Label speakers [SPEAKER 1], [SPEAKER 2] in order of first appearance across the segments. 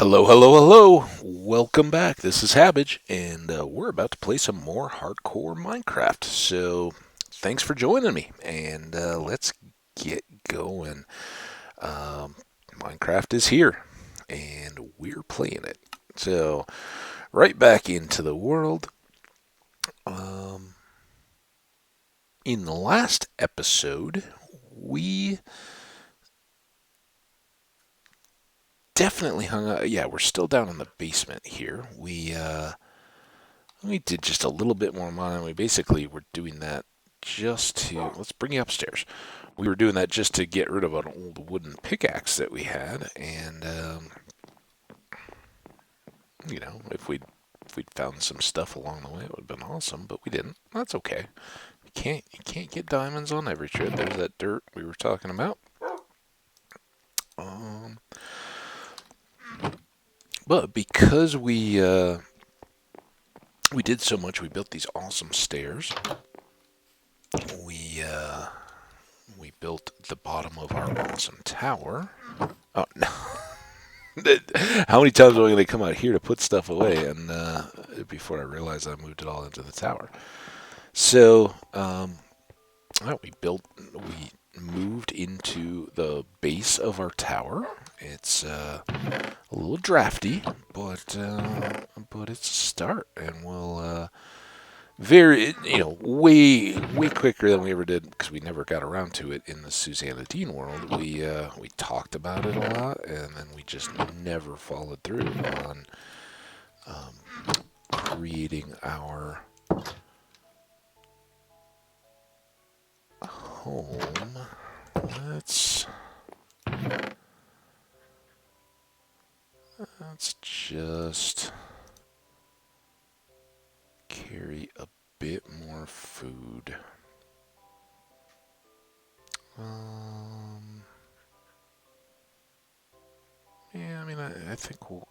[SPEAKER 1] Hello, hello, hello. Welcome back. This is Hambbage, and we're about to play some more hardcore Minecraft. So, thanks for joining me, and let's get going. Um, Minecraft is here, and we're playing it. So, right back into the world. Um, in the last episode, we definitely hung out. Yeah, we're still down in the basement here. We did just a little bit more mining. We basically were doing that just to, let's bring you upstairs. We were doing that just to get rid of an old wooden pickaxe that we had, and if we'd found some stuff along the way, it would have been awesome. But we didn't. That's okay. You can't get diamonds on every trip. There's that dirt we were talking about. Um, but because we did so much, we built these awesome stairs. We we built the bottom of our awesome tower. Oh no! How many times am I going to come out here to put stuff away? And before I realized I moved it all into the tower. So we moved into the base of our tower. It's a little drafty, but it's a start, and we'll way quicker than we ever did because we never got around to it in the Susanna Dean world. We talked about it a lot, and then we just never followed through on creating our home. Let's just carry a bit more food. Yeah, I mean, I think we'll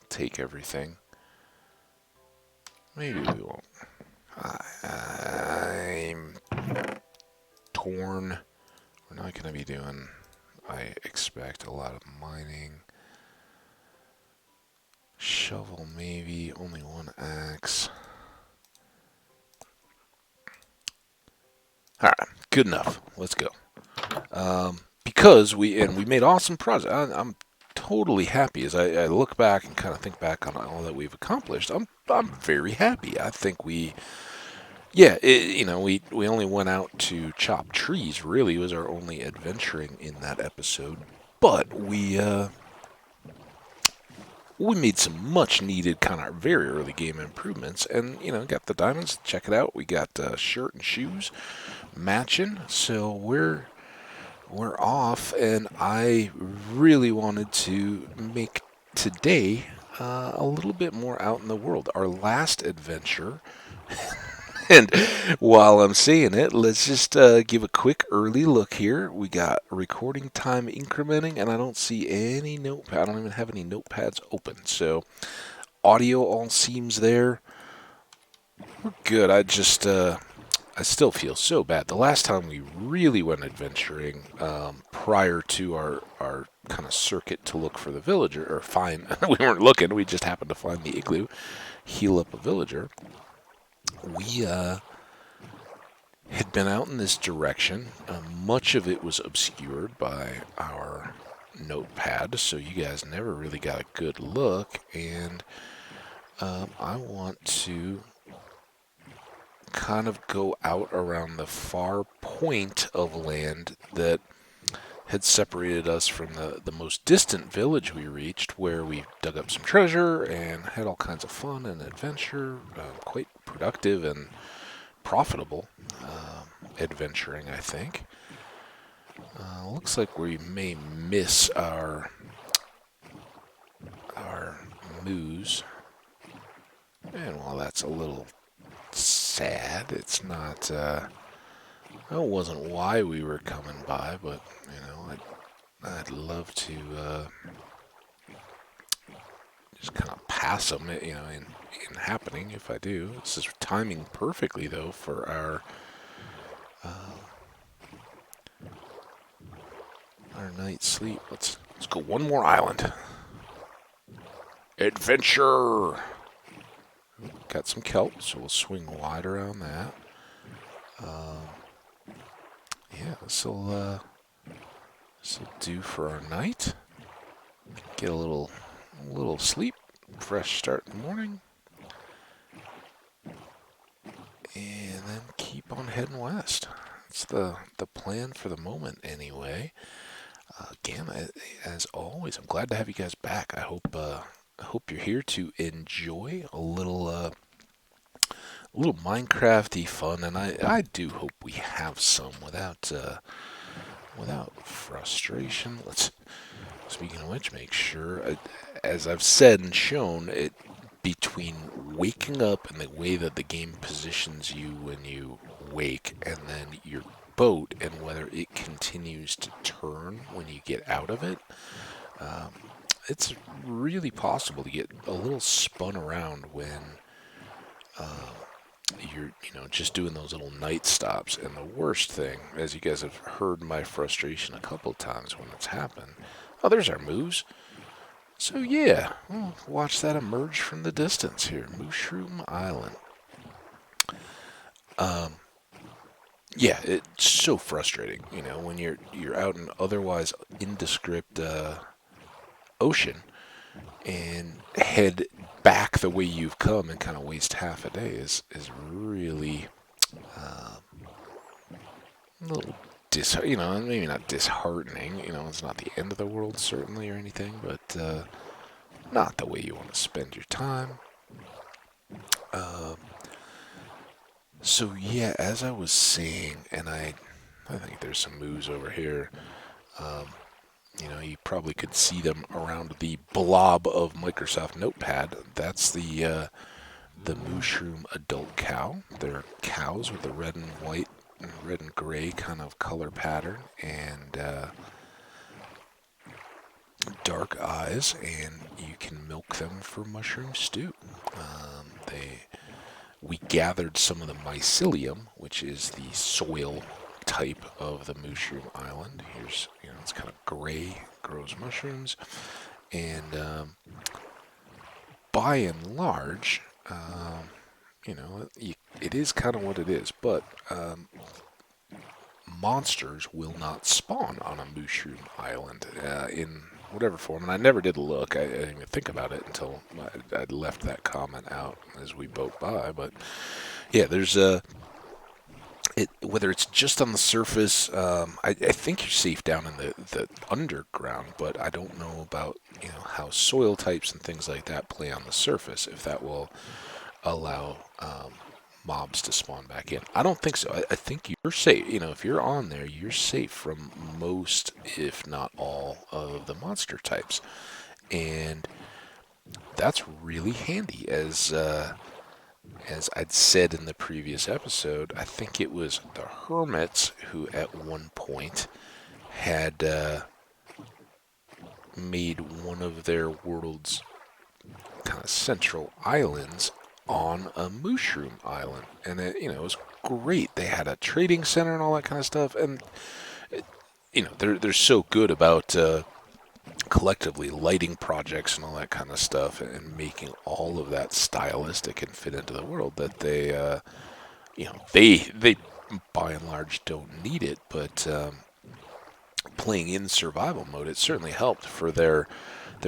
[SPEAKER 1] take everything. Maybe we won't. I'm torn. We're not going to be doing, I expect, a lot of mining. Shovel, maybe. Only one axe. Alright, good enough. Let's go. Because we made awesome progress. I'm totally happy as I look back and kind of think back on all that we've accomplished. I'm very happy. I think we only went out to chop trees. Really, was our only adventuring in that episode. But we made some much needed kind of very early game improvements, and got the diamonds. Check it out. We got shirt and shoes matching, so we're off, and I really wanted to make today a little bit more out in the world. Our last adventure, and while I'm saying it, let's just give a quick early look here. We got recording time incrementing, and I don't see any notepad. I don't even have any notepads open, so audio all seems there. We're good. I still feel so bad. The last time we really went adventuring, prior to our kind of circuit to look for the villager, or find, we weren't looking, we just happened to find the igloo, heal up a villager. We had been out in this direction. Much of it was obscured by our notepad, so you guys never really got a good look, and I want to kind of go out around the far point of land that had separated us from the most distant village we reached, where we dug up some treasure and had all kinds of fun and adventure, quite productive and profitable adventuring, I think. Looks like we may miss our moose, and while that's a little sad, it's not. That wasn't why we were coming by, but I'd love to just kind of pass them, in happening if I do. This is timing perfectly though for our night's sleep. Let's go one more island. Adventure! Got some kelp, so we'll swing wide around that. Yeah, this'll do for our night. Get a little sleep, fresh start in the morning, and then keep on heading west. That's the plan for the moment, anyway. Again, as always, I'm glad to have you guys back. I hope you're here to enjoy a little Minecrafty fun, and I do hope we have some without frustration. Speaking of which, make sure, as I've said and shown, it between waking up and the way that the game positions you when you wake, and then your boat and whether it continues to turn when you get out of it. It's really possible to get a little spun around when you're just doing those little night stops. And the worst thing, as you guys have heard my frustration a couple of times when it's happened. Oh, there's our moose. So yeah, we'll watch that emerge from the distance here, Mushroom Island. Yeah, it's so frustrating, when you're out in otherwise indescript ocean and head back the way you've come and kind of waste half a day is really a little maybe not disheartening. It's not the end of the world certainly or anything, but not the way you want to spend your time. So yeah, as I was saying, and I think there's some moose over here. You probably could see them around the blob of Microsoft Notepad. That's the mushroom adult cow. They're cows with the red and white, and red and gray kind of color pattern, and dark eyes, and you can milk them for mushroom stew. We gathered some of the mycelium, which is the soil type of the mushroom island. Here's, it's kind of gray, grows mushrooms, and by and large, it is kind of what it is, but monsters will not spawn on a mushroom island in whatever form. And I never did look. I didn't even think about it until I left that comment out as we boat by. But yeah, there's whether it's just on the surface, I think you're safe down in the underground, but I don't know about how soil types and things like that play on the surface, if that will allow mobs to spawn back in. I don't think so. I think you're safe. If you're on there, you're safe from most, if not all, of the monster types, and that's really handy. As I'd said in the previous episode, I think it was the hermits who at one point had made one of their world's kind of central islands on a mushroom island, and it was great. They had a trading center and all that kind of stuff, and they're so good about collectively lighting projects and all that kind of stuff, and making all of that stylistic and fit into the world that they by and large don't need it, but playing in survival mode, it certainly helped for their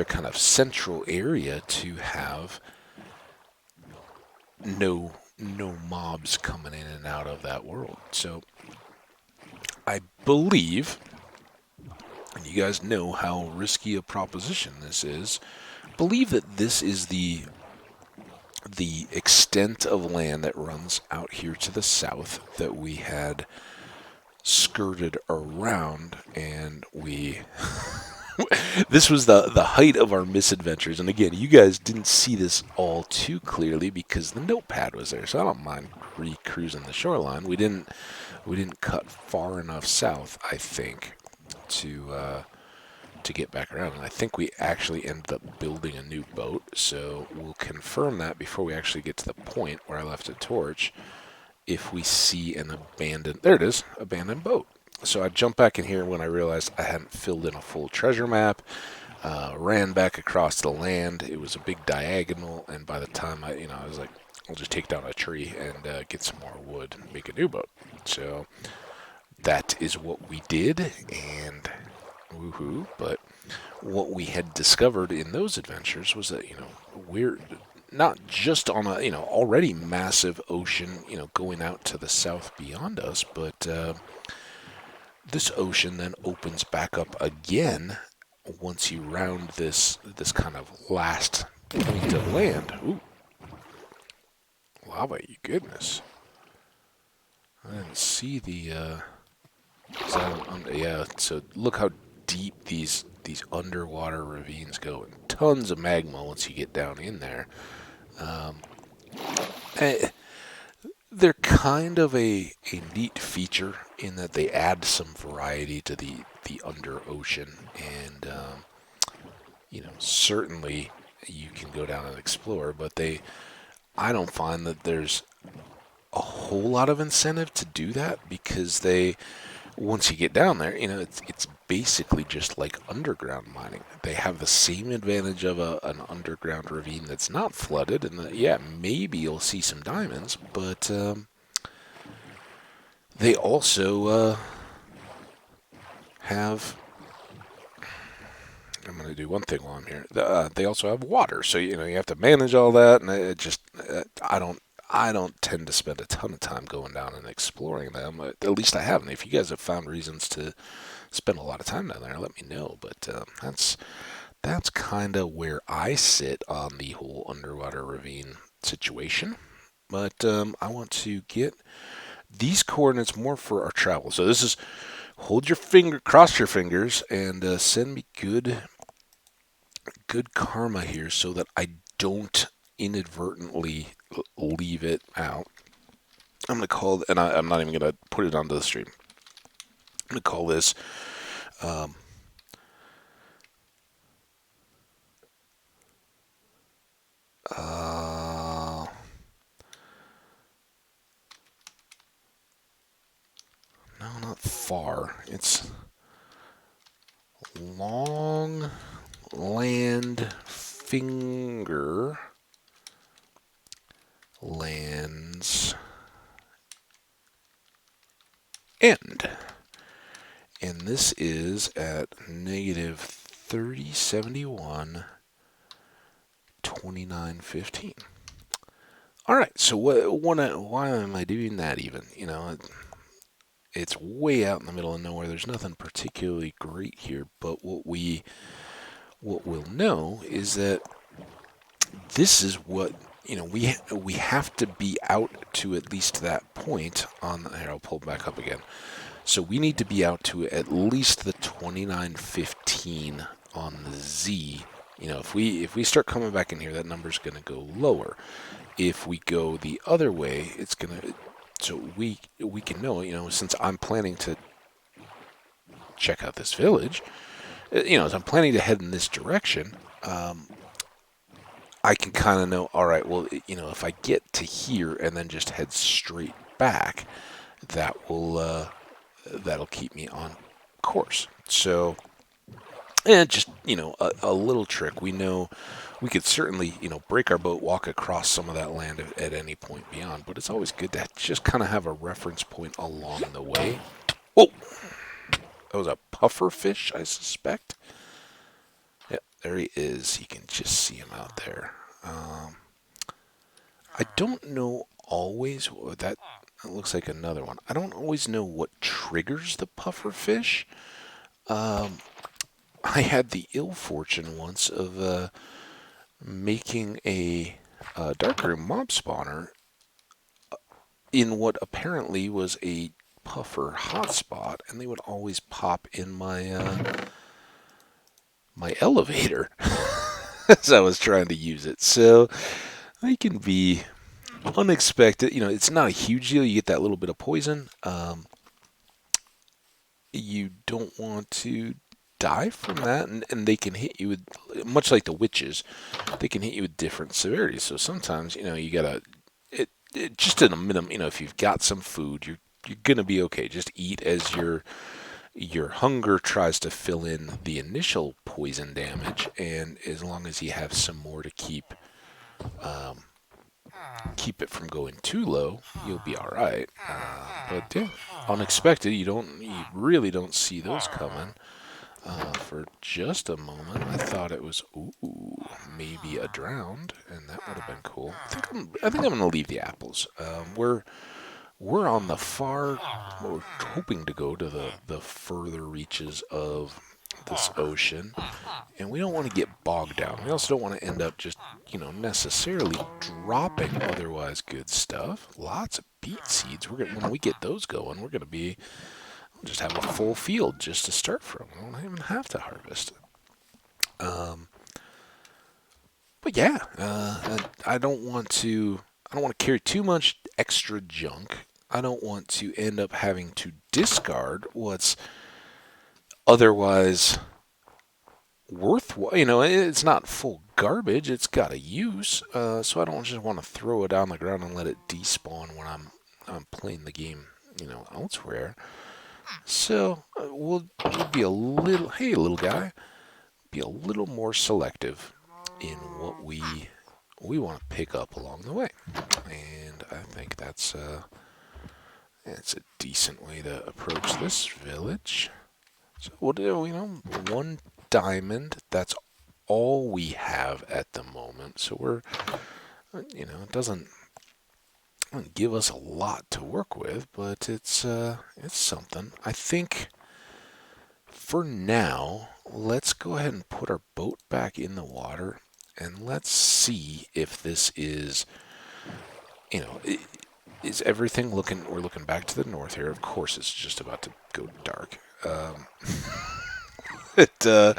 [SPEAKER 1] kind of central area to have no mobs coming in and out of that world. So I believe, and you guys know how risky a proposition this is, believe that this is the extent of land that runs out here to the south that we had skirted around, and we this was the height of our misadventures. And again, you guys didn't see this all too clearly because the notepad was there, so I don't mind re-cruising the shoreline. We didn't cut far enough south, I think, to get back around, and I think we actually ended up building a new boat, so we'll confirm that before we actually get to the point where I left a torch, if we see an abandoned boat. So I jumped back in here when I realized I hadn't filled in a full treasure map. ran back across the land. It was a big diagonal, and by the time I was like, I'll just take down a tree and get some more wood and make a new boat. So that is what we did, and woohoo. But what we had discovered in those adventures was that, we're not just on a, already massive ocean, going out to the south beyond us, but this ocean then opens back up again once you round this kind of last point of land. Ooh, lava, you goodness. I didn't see the, yeah, so look how deep these underwater ravines go, and tons of magma once you get down in there. Eh, they're kind of a neat feature in that they add some variety to the under ocean, and certainly you can go down and explore, but I don't find that there's a whole lot of incentive to do that, because once you get down there, it's basically just like underground mining. They have the same advantage of an underground ravine that's not flooded, and yeah, maybe you'll see some diamonds, but they also have. I'm going to do one thing while I'm here. They also have water, so you have to manage all that, and it just I don't tend to spend a ton of time going down and exploring them. At least I haven't. If you guys have found reasons to spend a lot of time down there, let me know. But that's kind of where I sit on the whole underwater ravine situation. But I want to get these coordinates more for our travel. So this is cross your fingers, and send me good karma here, so that I don't inadvertently leave it out. I'm going to call, and I'm not even going to put it onto the stream. I'm going to call this no, not far. It's long land finger lands end. And this is at negative 3071, 2915. All right, so why am I doing that even? It's way out in the middle of nowhere. There's nothing particularly great here, but what we'll know is that this is what we have to be out to at least that point on. Here, I'll pull back up again. So we need to be out to at least the 2915 on the Z. If we start coming back in here, that number's going to go lower. If we go the other way, it's going to. So we can know, since I'm planning to check out this village, as I'm planning to head in this direction, I can kind of know, all right, well, if I get to here and then just head straight back, that'll keep me on course. So, and just, a little trick. We know we could certainly, break our boat, walk across some of that land at any point beyond, but it's always good to just kind of have a reference point along the way. Whoa! That was a puffer fish, I suspect. Yeah, there he is. You can just see him out there. I don't know always that looks like another one. I don't always know what triggers the puffer fish. I had the ill fortune once of making a darkroom mob spawner in what apparently was a puffer hotspot, and they would always pop in my my elevator as I was trying to use it. So they can be unexpected. It's not a huge deal. You get that little bit of poison. You don't want to die from that, and they can hit you with, much like the witches, they can hit you with different severities. So sometimes, you gotta, just in a minimum, if you've got some food, you're gonna be okay. Just eat as you're your hunger tries to fill in the initial poison damage, and as long as you have some more to keep it from going too low, you'll be all right. But yeah, unexpected. You really don't see those coming. For just a moment, I thought it was maybe a drowned, and that would have been cool. I think I'm gonna leave the apples. We're on the far. We're hoping to go to the further reaches of this ocean, and we don't want to get bogged down. We also don't want to end up just, necessarily dropping otherwise good stuff. Lots of beet seeds. When we get those going, we're gonna we'll just have a full field just to start from. We don't even have to harvest. But yeah, I don't want to. I don't want to carry too much extra junk. I don't want to end up having to discard what's otherwise worthwhile. It's not full garbage. It's got a use. So I don't just want to throw it on the ground and let it despawn when I'm playing the game, elsewhere. So we'll be a little. Hey, little guy, be a little more selective in what we want to pick up along the way, and I think that's a decent way to approach this village. So we'll do, 1 diamond. That's all we have at the moment. So it doesn't give us a lot to work with, but it's something. I think for now, let's go ahead and put our boat back in the water, and let's see if this is, is everything looking. We're looking back to the north here. Of course, it's just about to go dark. It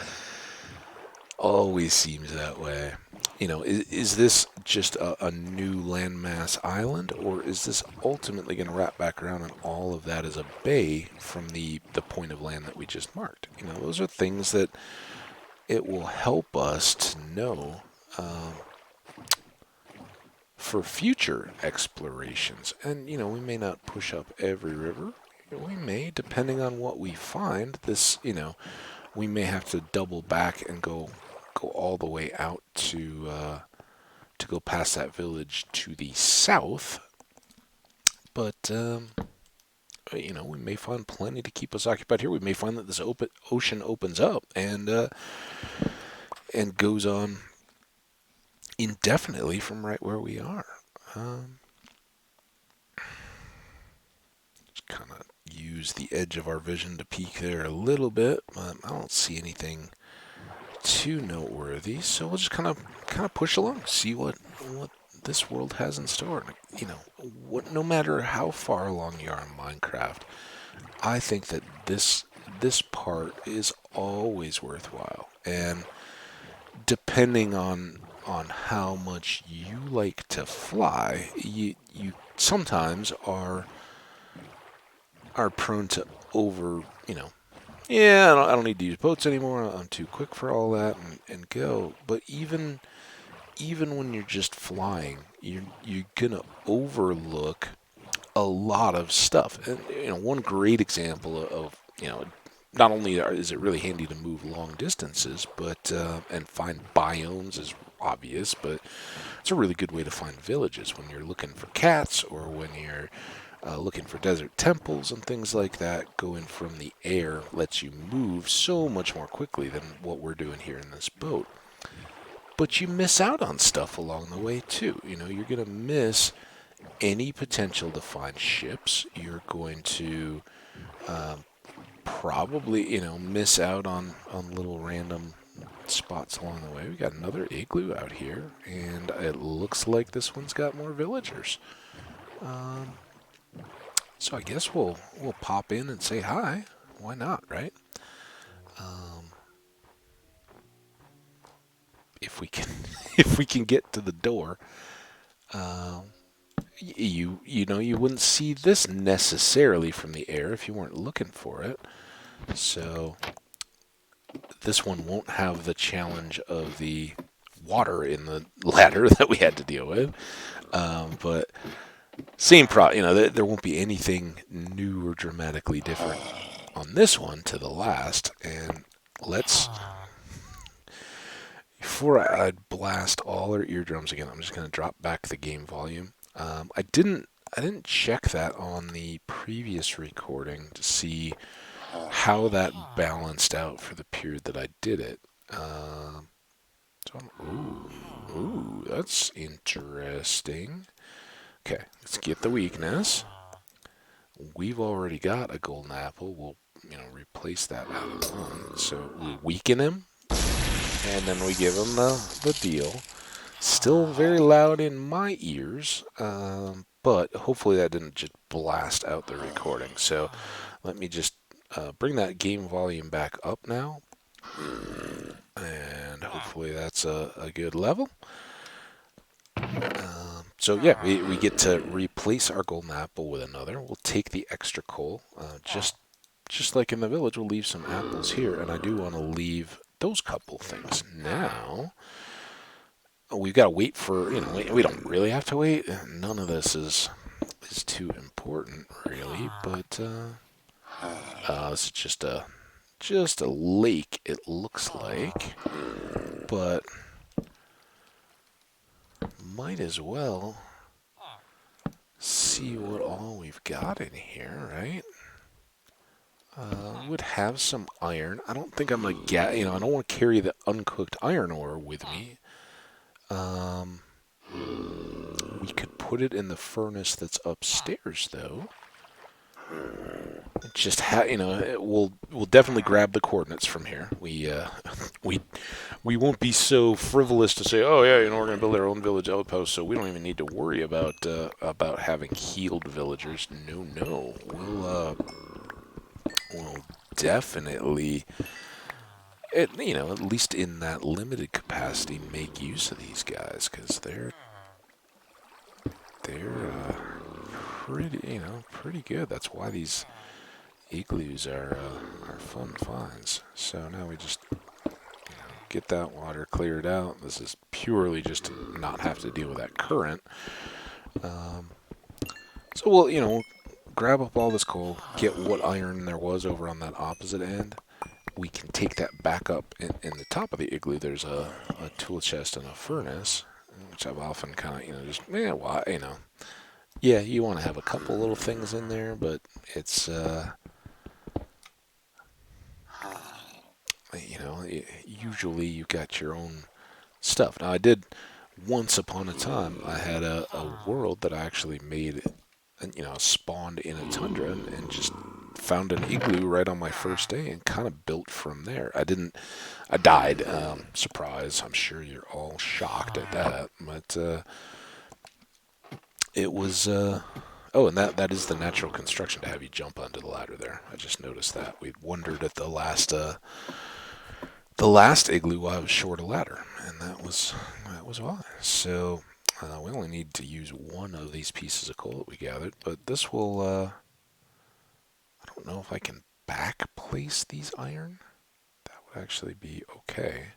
[SPEAKER 1] always seems that way. Is this just a new landmass island, or is this ultimately going to wrap back around and all of that is a bay from the point of land that we just marked? Those are things that it will help us to know for future explorations. And, we may not push up every river. We may, depending on what we find, we may have to double back and go all the way out to go past that village to the south. But we may find plenty to keep us occupied here. We may find that this ocean opens up and goes on indefinitely from right where we are. Just kind of use the edge of our vision to peek there a little bit. I don't see anything too noteworthy, so we'll just kind of push along, see what this world has in store. No matter how far along you are in Minecraft, I think that this part is always worthwhile, and depending on how much you like to fly, you sometimes are prone to over, yeah, I don't need to use boats anymore. I'm too quick for all that, and go. But even when you're just flying, you're gonna overlook a lot of stuff. And one great example of not only is it really handy to move long distances, but and find biomes is obvious, but it's a really good way to find villages when you're looking for cats or when you're looking for desert temples and things like that. Going from the air lets you move so much more quickly than what we're doing here in this boat. But you miss out on stuff along the way too. You're going to miss any potential to find ships. You're going to probably, miss out on little random spots along the way. We got another igloo out here, and it looks like this one's got more villagers. So I guess we'll pop in and say hi. Why not, right? If we can get to the door, you wouldn't see this necessarily from the air if you weren't looking for it. So this one won't have the challenge of the water in the ladder that we had to deal with, but same there won't be anything new or dramatically different on this one to the last, and let's. Before I blast all our eardrums again, I'm just going to drop back the game volume. I didn't check that on the previous recording to see how that balanced out for the period that I did it. Ooh, that's interesting. Okay, let's get the weakness. We've already got a golden apple. We'll, replace that out of one. So we weaken him, and then we give him the deal. Still very loud in my ears, but hopefully that didn't just blast out the recording. So let me just bring that game volume back up now, and hopefully that's a good level. So yeah, we get to replace our golden apple with another. We'll take the extra coal, just like in the village. We'll leave some apples here, and I do want to leave those couple things. Now we've got to wait for, we don't really have to wait. None of this is too important really, but this is just a lake, it looks like, but might as well see what all we've got in here, right? Would have some iron. I don't think I'm like, I don't want to carry the uncooked iron ore with me. We could put it in the furnace that's upstairs, though. Just we'll definitely grab the coordinates from here. We won't be so frivolous to say, oh yeah, we're going to build our own village outpost, so we don't even need to worry about having healed villagers. No, we'll definitely, at least in that limited capacity, make use of these guys, because they're pretty good. That's why these igloos are fun finds. So now we just get that water cleared out. This is purely just to not have to deal with that current. So we'll grab up all this coal, get what iron there was over on that opposite end. We can take that back up in the top of the igloo. There's a tool chest and a furnace, which I've often kind of yeah, you want to have a couple little things in there, but it's usually you got your own stuff. Now I did once upon a time. I had a world that I actually made, spawned in a tundra and just found an igloo right on my first day and kind of built from there. I died. Surprise! I'm sure you're all shocked at that, but it was. Oh, and that is the natural construction to have you jump onto the ladder there. I just noticed that. We wondered at the last igloo why I was short a ladder, and that was why. So we only need to use one of these pieces of coal that we gathered, but this will. I don't know if I can back place these iron. That would actually be okay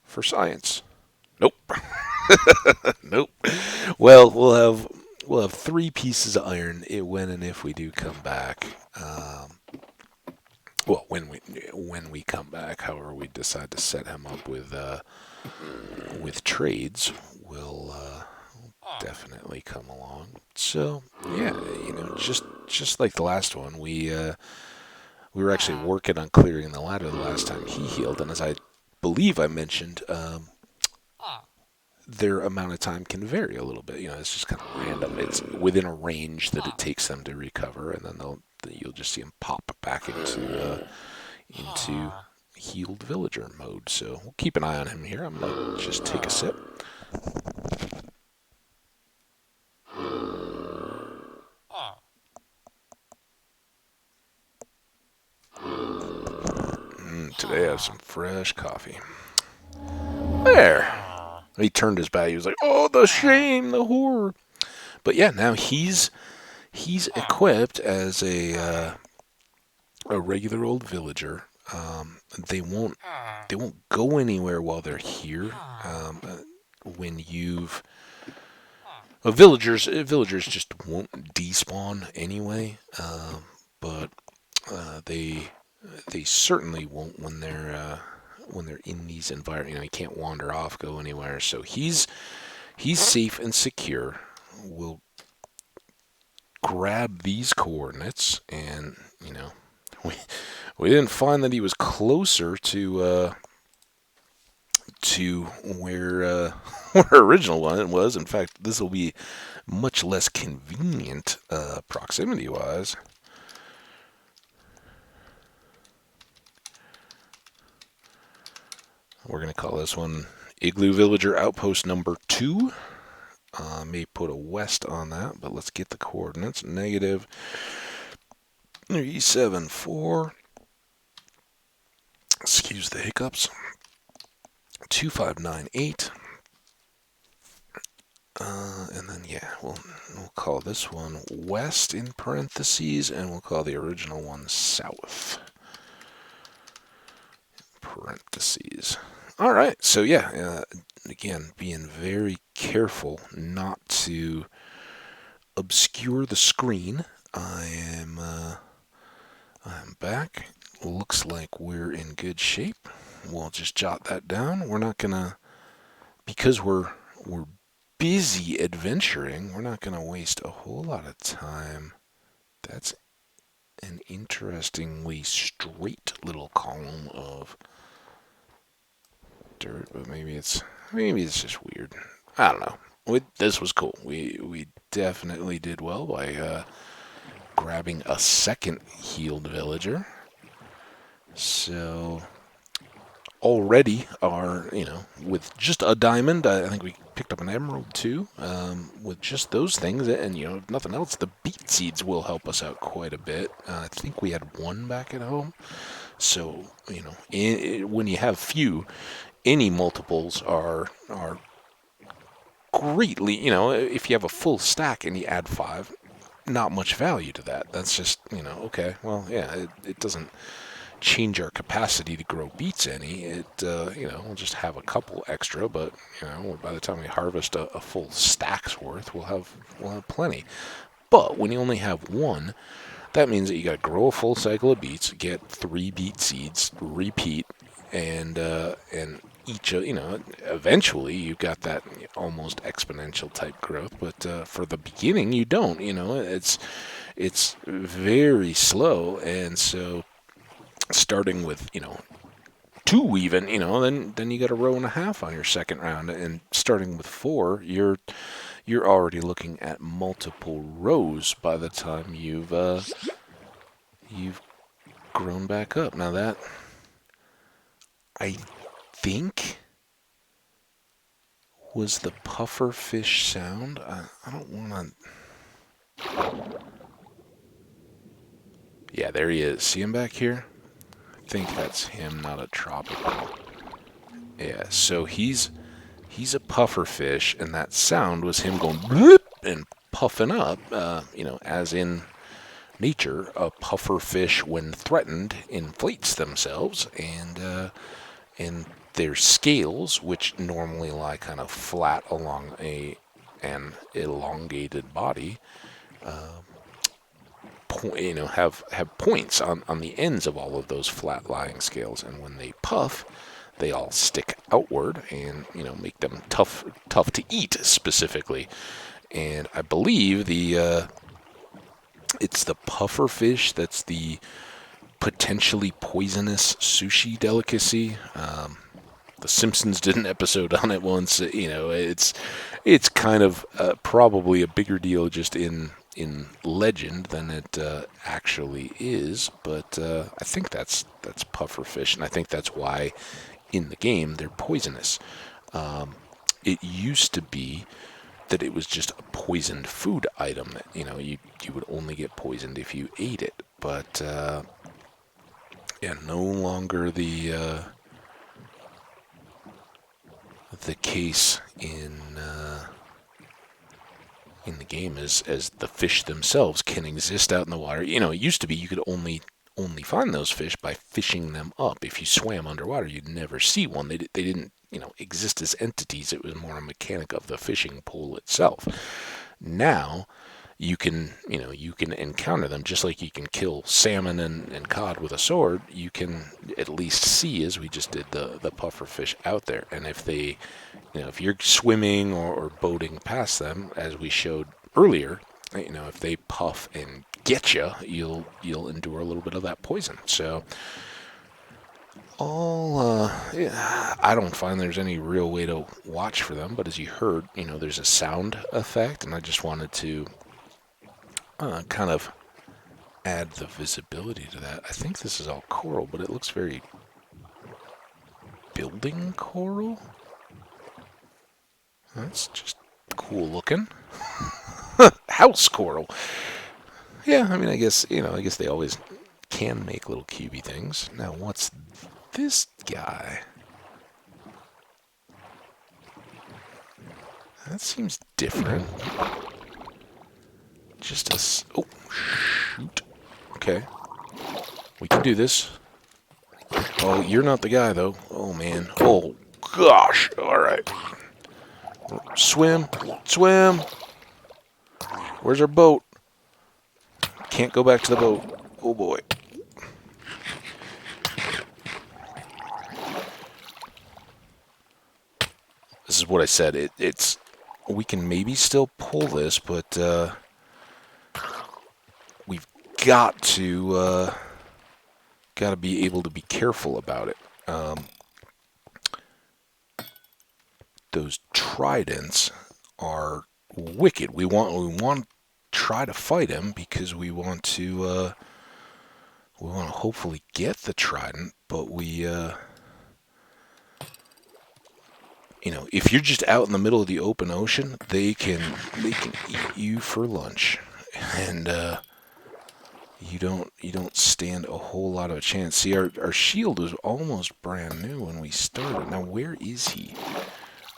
[SPEAKER 1] for science. Nope. Nope. Well, we'll have 3 pieces of iron when and if we do come back. Well, when we come back, however we decide to set him up with trades, will definitely come along. So yeah, just like the last one, we were actually working on clearing the ladder the last time he healed, and as I believe I mentioned, their amount of time can vary a little bit. It's just kind of random. It's within a range that it takes them to recover, and then you'll just see them pop back into healed villager mode. So we'll keep an eye on him here. I'm gonna just take a sip. Today I have some fresh coffee. There. He turned his back. He was like, "Oh, the shame, the horror." But yeah, now he's equipped as a regular old villager. They won't go anywhere while they're here. When you've villagers just won't despawn anyway. but they certainly won't when they're in these environments. You know, he can't wander off, go anywhere. So he's safe and secure. We'll grab these coordinates, and you know, we didn't find that he was closer to where where our original one was. In fact, this will be much less convenient proximity-wise. We're going to call this one Igloo Villager Outpost number 2. May put a west on that, but let's get the coordinates. Negative 374. Excuse the hiccups. 2598. And then, yeah, we'll call this one west in parentheses, and we'll call the original one south. Parentheses. All right, so yeah, again, being very careful not to obscure the screen. I'm back. Looks like we're in good shape. We'll just jot that down. We're not gonna, because we're busy adventuring, we're not gonna waste a whole lot of time. That's an interestingly straight little column of dirt, but maybe it's just weird. I don't know. This was cool. We definitely did well by grabbing a second healed villager. So already with just a diamond, I think we picked up an emerald too. With just those things, and if nothing else, the beet seeds will help us out quite a bit. I think we had one back at home. So when you have few, any multiples are greatly, if you have a full stack and you add 5, not much value to that. That's just, okay, well, yeah, it doesn't change our capacity to grow beets any. We'll just have a couple extra, but, by the time we harvest a full stack's worth, we'll have plenty. But when you only have one, that means that you got to grow a full cycle of beets, get 3 beet seeds, repeat, and each, eventually you've got that almost exponential type growth. But for the beginning, you don't. It's very slow, and so starting with 2 even, then you got a row and a half on your second round, and starting with 4, you're already looking at multiple rows by the time you've grown back up. Now that, I think, was the puffer fish sound. I don't want to. Yeah, there he is. See him back here? I think that's him, not a tropical. Yeah, so he's a puffer fish, and that sound was him going bloop and puffing up. As in nature, a puffer fish, when threatened, inflates themselves, and their scales, which normally lie kind of flat along an elongated body, have points on the ends of all of those flat lying scales, and when they puff, they all stick outward and make them tough to eat specifically. And I believe it's the puffer fish that's the potentially poisonous sushi delicacy. The Simpsons did an episode on it once. It's kind of probably a bigger deal just in legend than it actually is. But I think that's puffer fish, and I think that's why in the game they're poisonous. It used to be that it was just a poisoned food item that you would only get poisoned if you ate it. But no longer the case in the game, as the fish themselves can exist out in the water. It used to be you could only find those fish by fishing them up. If you swam underwater, you'd never see one. They didn't exist as entities. It was more a mechanic of the fishing pole itself. Now you can, you can encounter them just like you can kill salmon and cod with a sword. You can at least see, as we just did, the puffer fish out there. And if they, if you're swimming or boating past them, as we showed earlier, if they puff and get you, you'll endure a little bit of that poison. So yeah, I don't find there's any real way to watch for them, but as you heard, there's a sound effect, and I just wanted to kind of add the visibility to that. I think this is all coral, but it looks very building coral. That's just cool looking. House coral. Yeah, I mean, I guess they always can make little cubey things. Now, what's this guy? That seems different. Just a... Oh, shoot. Okay. We can do this. Oh, you're not the guy, though. Oh, man. Oh, gosh. All right. Swim. Swim. Where's our boat? Can't go back to the boat. Oh, boy. This is what I said. It's... We can maybe still pull this, but we've got to be able to be careful about it. Those tridents are wicked. We want to try to fight him because we want to hopefully get the trident, but we if you're just out in the middle of the open ocean, they can eat you for lunch, and you don't stand a whole lot of a chance. See, our shield was almost brand new when we started. Now, where is he?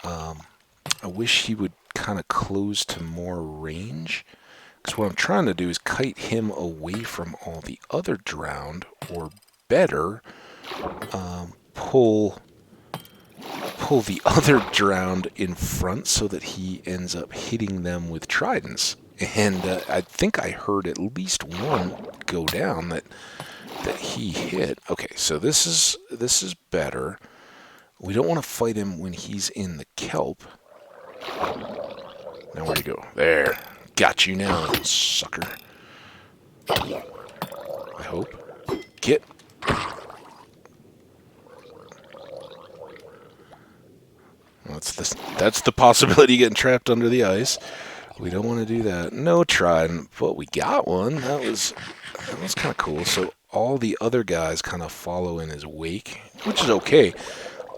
[SPEAKER 1] I wish he would kind of close to more range, because what I'm trying to do is kite him away from all the other drowned, or better, pull the other drowned in front so that he ends up hitting them with tridents. And I think I heard at least one go down that he hit. Okay, so this is better. We don't want to fight him when he's in the kelp. Now where'd he go? There. Got you now, sucker. I hope. Get. That's the possibility of getting trapped under the ice. We don't want to do that. No trident, but we got one. That was kind of cool. So all the other guys kind of follow in his wake, which is okay.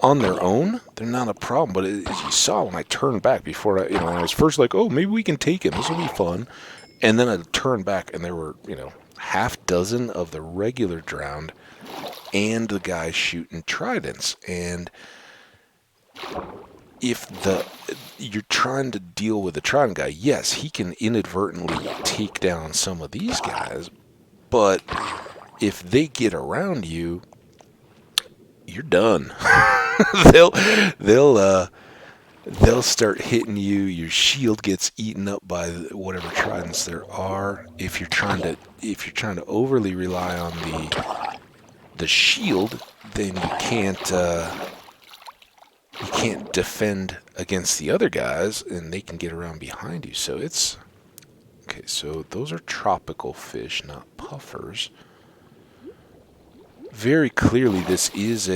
[SPEAKER 1] On their own, they're not a problem. But as you saw when I turned back before, when I was first like, oh, maybe we can take him. This will be fun. And then I turned back, and there were, half dozen of the regular drowned and the guys shooting tridents. And if you're trying to deal with the trident guy, yes, he can inadvertently take down some of these guys, but if they get around you, you're done. they'll start hitting you. Your shield gets eaten up by whatever tridents there are. If you're trying to overly rely on the shield, then you can't defend against the other guys, and they can get around behind you. So it's okay. So those are tropical fish, not puffers. Very clearly, this is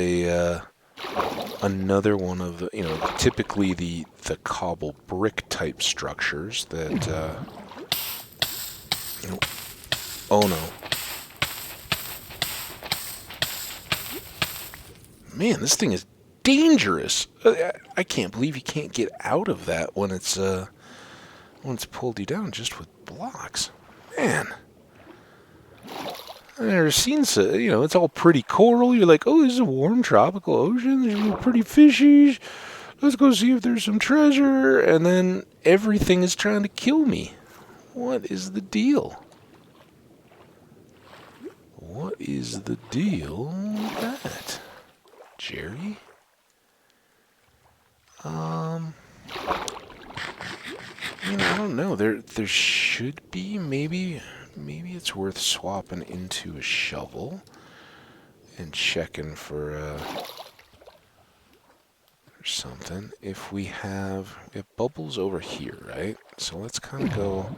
[SPEAKER 1] another one of the, typically the cobble brick type structures that. Oh no. Man, this thing is dangerous. I can't believe you can't get out of that when it's pulled you down just with blocks. Man. I've never seen so, it's all pretty coral. You're like, oh, this is a warm tropical ocean. There's pretty fishies. Let's go see if there's some treasure. And then everything is trying to kill me. What is the deal? What is the deal with that, Jerry? I don't don't know. There should be, maybe it's worth swapping into a shovel and checking for something. If we have bubbles over here, right? So let's kind of go.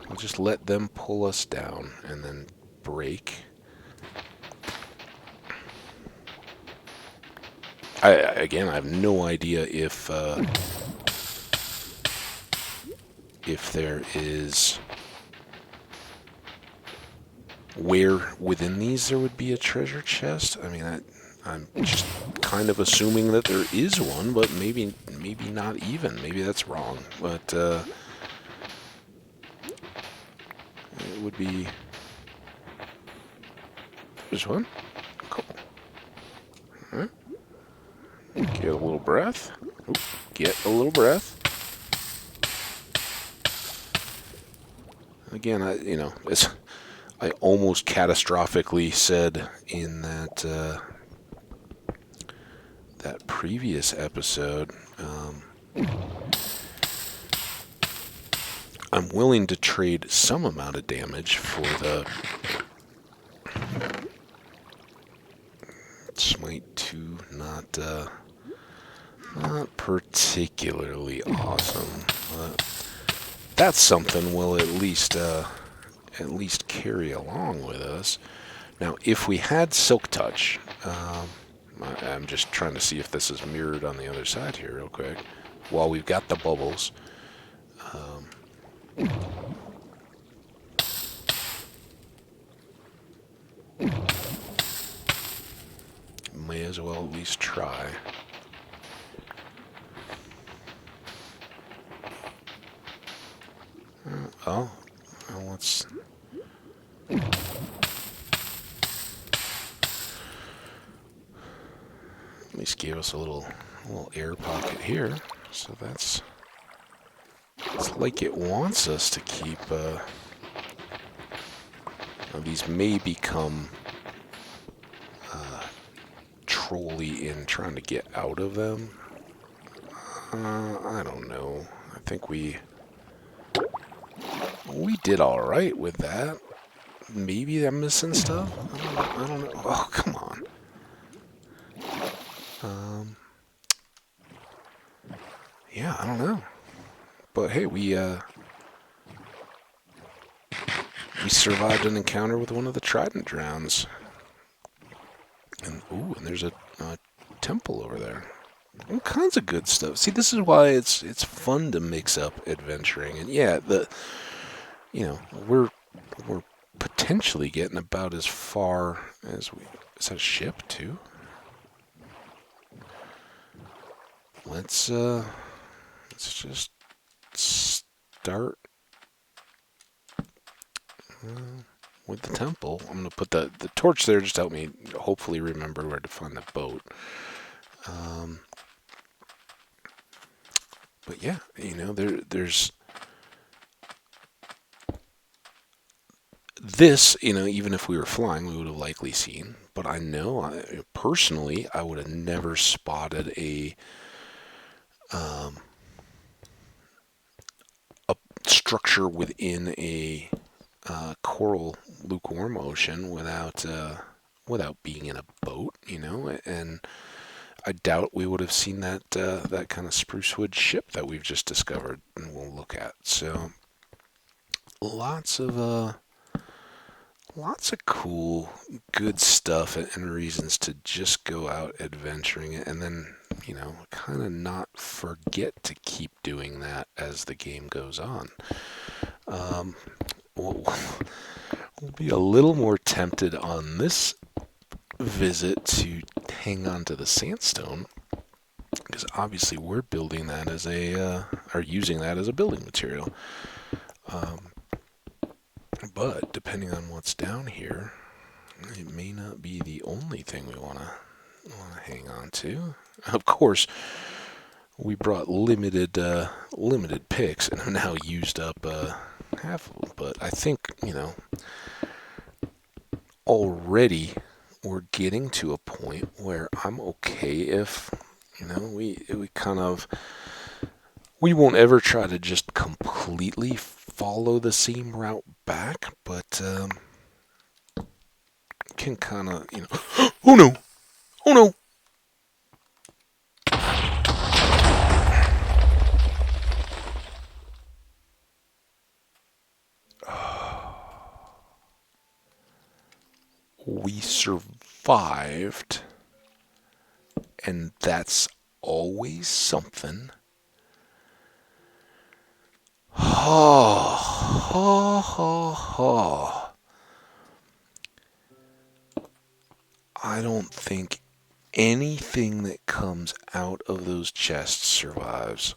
[SPEAKER 1] We'll just let them pull us down and then break. Again, I have no idea if there is where within these there would be a treasure chest. I mean, I'm just kind of assuming that there is one, but maybe not even. Maybe that's wrong. But it would be. There's one. Cool. All right. Get a little breath. Oop, get a little breath. Again, I almost catastrophically said in that previous episode, I'm willing to trade some amount of damage for the Smite 2. Not particularly awesome, but that's something we'll at least carry along with us. Now, if we had Silk Touch, I'm just trying to see if this is mirrored on the other side here real quick. While we've got the bubbles, may as well at least try. Well, let's. At least gave us a little air pocket here, so it's like it wants us to keep. These may become trolly in trying to get out of them. I don't know. I think we did all right with that. Maybe I'm missing stuff. I don't know. Oh, come on. Yeah, I don't know. But hey, we survived an encounter with one of the Trident Drowns. And there's a temple over there. All kinds of good stuff. See, this is why it's fun to mix up adventuring. And yeah, we're potentially getting about as far as we. Is that a ship too? Let's just start with the temple. I'm gonna put the torch there just to help me hopefully remember where to find the boat. But yeah, there's this, even if we were flying, we would have likely seen. But I know, personally, I would have never spotted a structure within a coral lukewarm ocean without being in a boat, and I doubt we would have seen that kind of sprucewood ship that we've just discovered and we'll look at. So lots of cool, good stuff and reasons to just go out adventuring and then, kind of not forget to keep doing that as the game goes on. We'll be a little more tempted on this visit to hang on to the sandstone because obviously we're building that as or using that as a building material. But depending on what's down here, it may not be the only thing we want to hang on to. Of course, we brought limited picks and have now used up half of them. But I think already we're getting to a point where I'm okay if we We won't ever try to just completely follow the same route back, but can kind of, oh no, oh no. We survived, and that's always something. Ha ha ha ha. I don't think anything that comes out of those chests survives.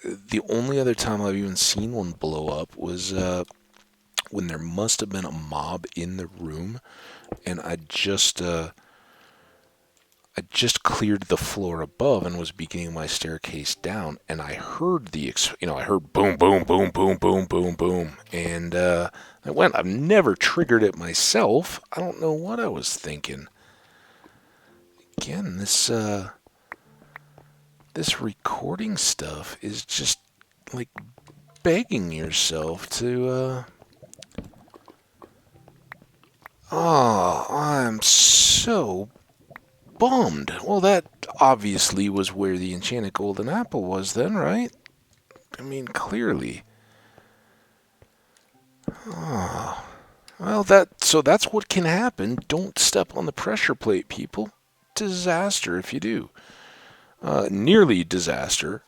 [SPEAKER 1] The only other time I've even seen one blow up was when there must have been a mob in the room, and I just cleared the floor above and was beginning my staircase down, and I heard I heard boom, boom, boom, boom, boom, boom, boom, and I've never triggered it myself. I don't know what I was thinking. Again, this recording stuff is just like begging yourself to. Oh, I'm so bummed. Well, that obviously was where the enchanted golden apple was then, right? I mean, clearly. Oh. Well, that's what can happen. Don't step on the pressure plate, people. Disaster if you do. Nearly disaster.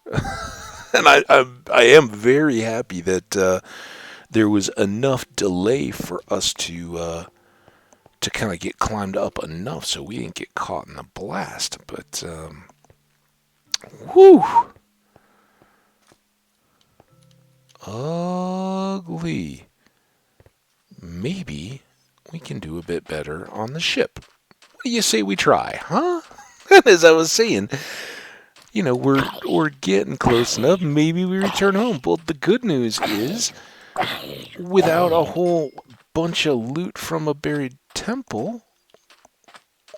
[SPEAKER 1] And I am very happy that there was enough delay for us to kind of get climbed up enough so we didn't get caught in the blast. But whew, ugly. Maybe we can do a bit better on the ship. What do you say we try, huh? As I was saying, we're getting close enough. Maybe we return home. But the good news is, without a whole bunch of loot from a buried temple,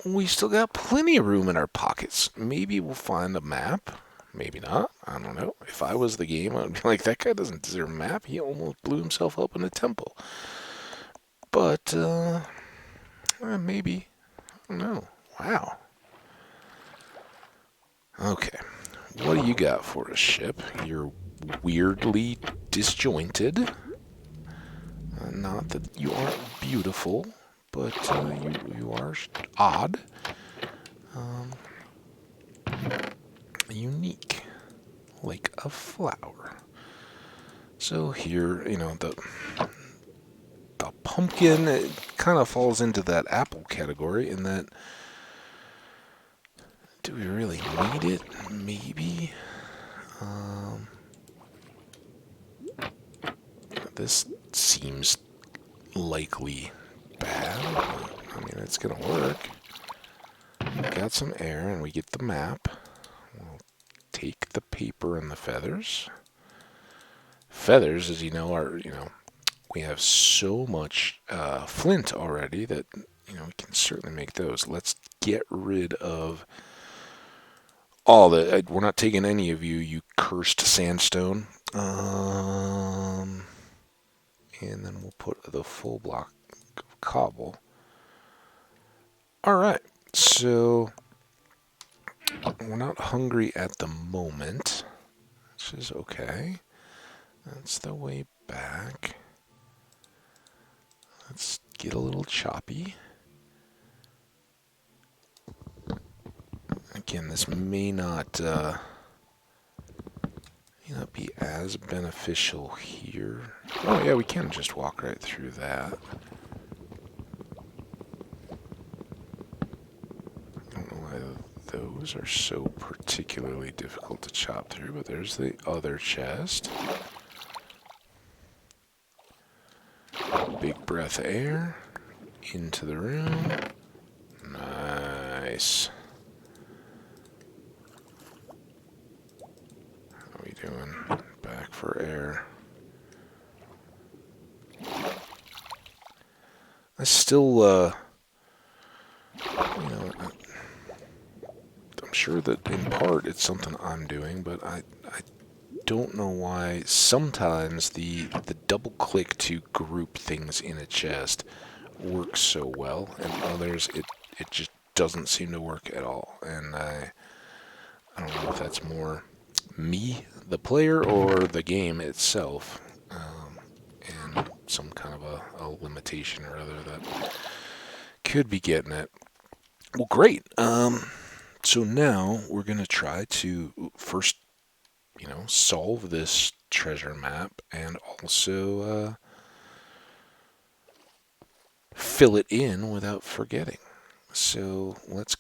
[SPEAKER 1] we still got plenty of room in our pockets. Maybe we'll find a map. Maybe not. I don't know. If I was the game, I'd be like, that guy doesn't deserve a map. He almost blew himself up in a temple. But, maybe. I don't know. Wow. Okay. What do you got for a ship? You're weirdly disjointed. Not that you aren't beautiful, but you are odd. Unique. Like a flower. So here, the pumpkin, it kind of falls into that apple category in that, do we really need it? Maybe. This seems likely bad. I mean, it's going to work. We got some air and we get the map. We'll take the paper and the feathers. Feathers, as you know, we have so much flint already that, we can certainly make those. Let's get rid of all the... We're not taking any of you cursed sandstone. And then we'll put the full block of cobble. Alright, so we're not hungry at the moment, which is okay. That's the way back. Let's get a little choppy. Again, this may not be as beneficial here. Oh yeah, we can just walk right through that. I don't know why those are so particularly difficult to chop through, but there's the other chest. Big breath of air into the room. Nice. How are we doing? Back for air. I still, I'm sure that in part it's something I'm doing, but I don't know why sometimes the double click to group things in a chest works so well, and others it just doesn't seem to work at all. And I don't know if that's more me, the player, or the game itself, and some kind of a limitation or other that could be getting it. Well, great. So now we're gonna try to first, solve this treasure map and also fill it in without forgetting. So let's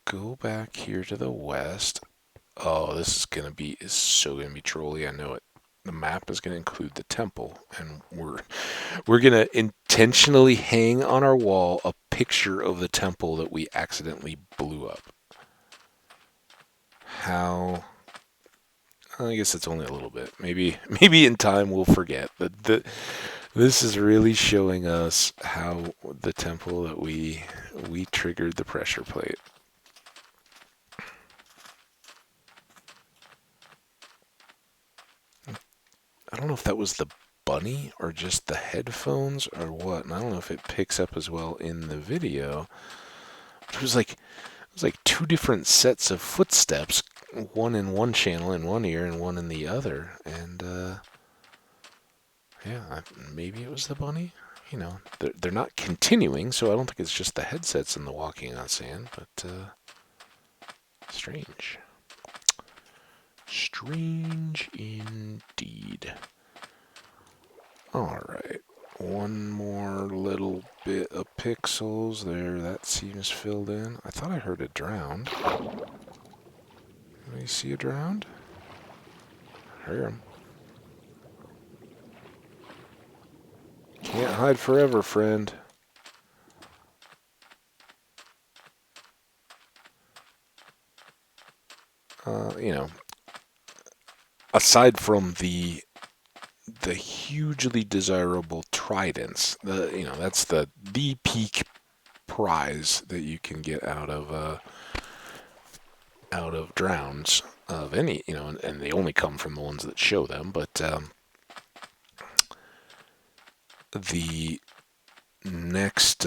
[SPEAKER 1] go back here to the west. Oh, this is so gonna be trolly. I know it. The map is gonna include the temple, and we're gonna intentionally hang on our wall a picture of the temple that we accidentally blew up. How? I guess it's only a little bit. Maybe in time we'll forget. But this is really showing us how the temple that we triggered the pressure plate. I don't know if that was the bunny or just the headphones or what, and I don't know if it picks up as well in the video. It was like two different sets of footsteps, one in one channel in one ear and one in the other, and yeah, maybe it was the bunny. They're not continuing, so I don't think it's just the headsets and the walking on sand, but strange. Strange indeed. Alright, one more little bit of pixels there. That seems filled in. I thought I heard a drowned. Do you see a drowned? I hear him. Can't hide forever, friend. Aside from the hugely desirable tridents, that's the peak prize that you can get out of drowns of any, and they only come from the ones that show them. But the next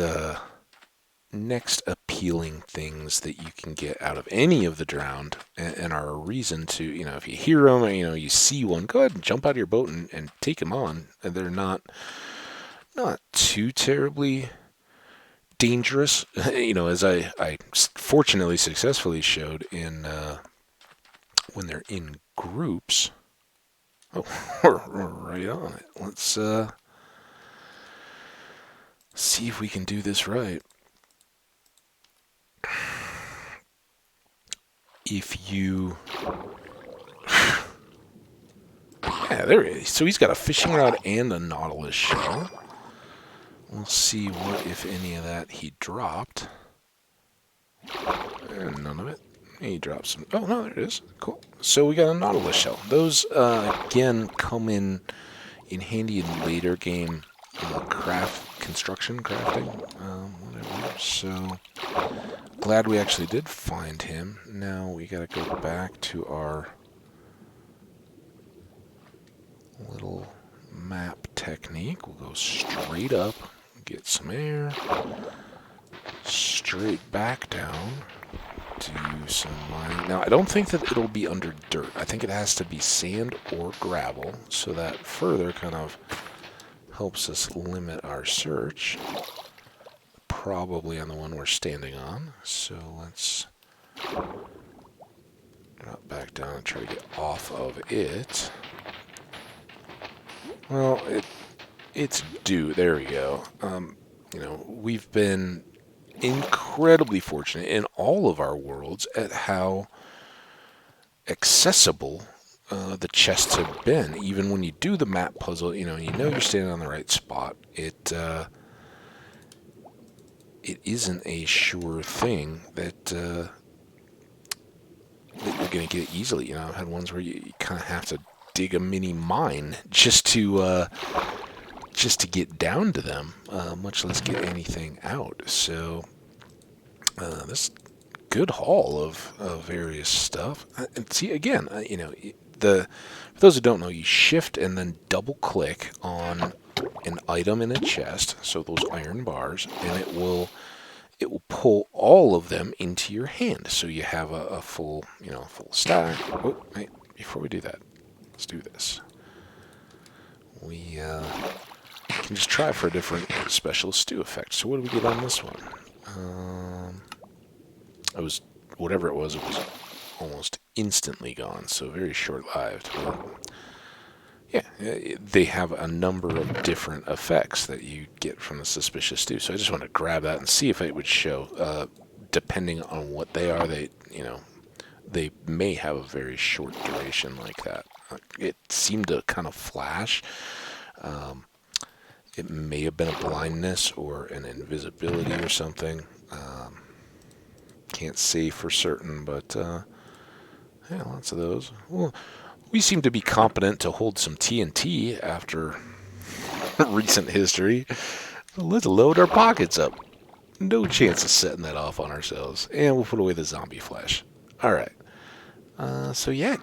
[SPEAKER 1] appealing things that you can get out of any of the drowned and are a reason to, if you hear them, or, you see one, go ahead and jump out of your boat and take them on. And they're not too terribly dangerous, as I fortunately successfully showed in when they're in groups. Oh, we're right on it. Let's see if we can do this right. If you... Yeah, there he is. So he's got a fishing rod and a nautilus shell. We'll see what, if any of that, he dropped. And none of it. He dropped some... Oh, no, there it is. Cool. So we got a nautilus shell. Those, again, come in handy in later game crafting, whatever. So... glad we actually did find him. Now we gotta go back to our little map technique. We'll go straight up, get some air, straight back down, do some mining. Now I don't think that it'll be under dirt. I think it has to be sand or gravel, so that further kind of helps us limit our search. Probably on the one we're standing on. So let's drop back down and try to get off of it. Well, it's due. There we go. We've been incredibly fortunate in all of our worlds at how accessible the chests have been. Even when you do the map puzzle, you're standing on the right spot. It isn't a sure thing that you're going to get easily. I've had ones where you kind of have to dig a mini mine just to get down to them, much less get anything out. So this good haul of various stuff. And see, again, for those who don't know, you shift and then double click on an item in a chest, so those iron bars, and it will pull all of them into your hand, so you have a full full stack. Oh, wait, before we do that, let's do this. We can just try for a different special stew effect. So what did we get on this one? It was whatever it was almost instantly gone, so very short-lived. But yeah, they have a number of different effects that you get from the suspicious stew. So I just want to grab that and see if it would show. Depending on what they are, they may have a very short duration like that. It seemed to kind of flash. It may have been a blindness or an invisibility or something. Can't say for certain, but yeah, lots of those. Well, we seem to be competent to hold some TNT after recent history. So let's load our pockets up. No chance of setting that off on ourselves. And we'll put away the zombie flesh. Alright. So yeah,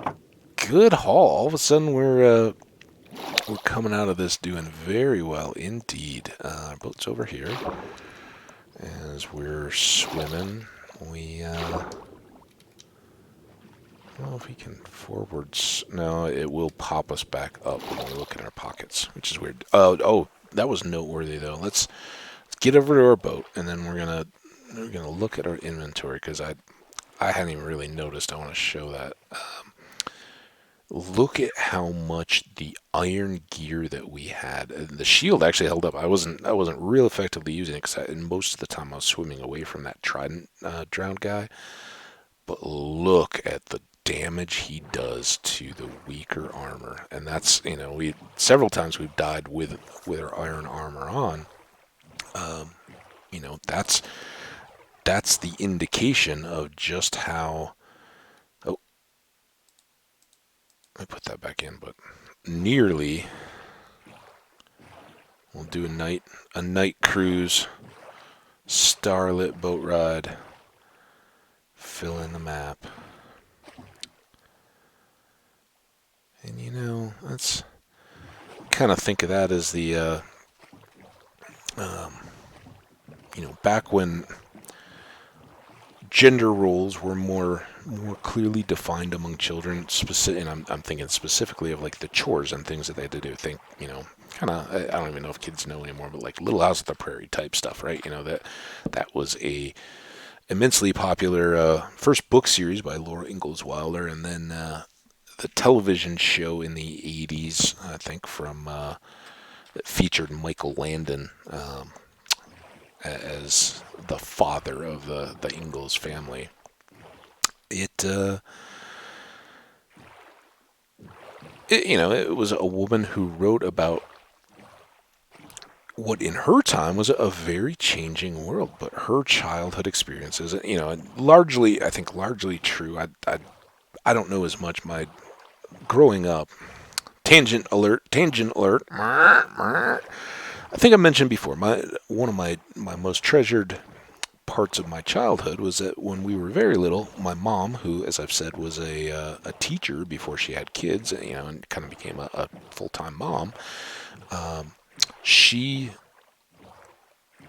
[SPEAKER 1] good haul. All of a sudden we're coming out of this doing very well indeed. Our boat's over here. As we're swimming, we I don't know if we can forwards. No, it will pop us back up when we look in our pockets, which is weird. Oh, that was noteworthy though. Let's get over to our boat, and then we're gonna look at our inventory because I hadn't even really noticed. I want to show that. Look at how much the iron gear that we had. The shield actually held up. I wasn't real effectively using it because most of the time I was swimming away from that trident drowned guy. But look at the damage he does to the weaker armor, and that's we several times we've died with our iron armor on. That's the indication of just how. Oh, I put that back in, but nearly. We'll do a night cruise, starlit boat ride. Fill in the map. And that's kind of think of that as the back when gender roles were more clearly defined among children, and I'm thinking specifically of like the chores and things that they had to do. Kind of, I don't even know if kids know anymore, but like Little House on the Prairie type stuff, right? That was a immensely popular first book series by Laura Ingalls Wilder, and then the television show in the 80s, I think, that featured Michael Landon as the father of the Ingalls family. It was a woman who wrote about what in her time was a very changing world, but her childhood experiences, largely true. I don't know as much. My growing up, tangent alert. I think I mentioned before, one of my most treasured parts of my childhood was that when we were very little, my mom, who, as I've said, was a teacher before she had kids, and kind of became a full-time mom, she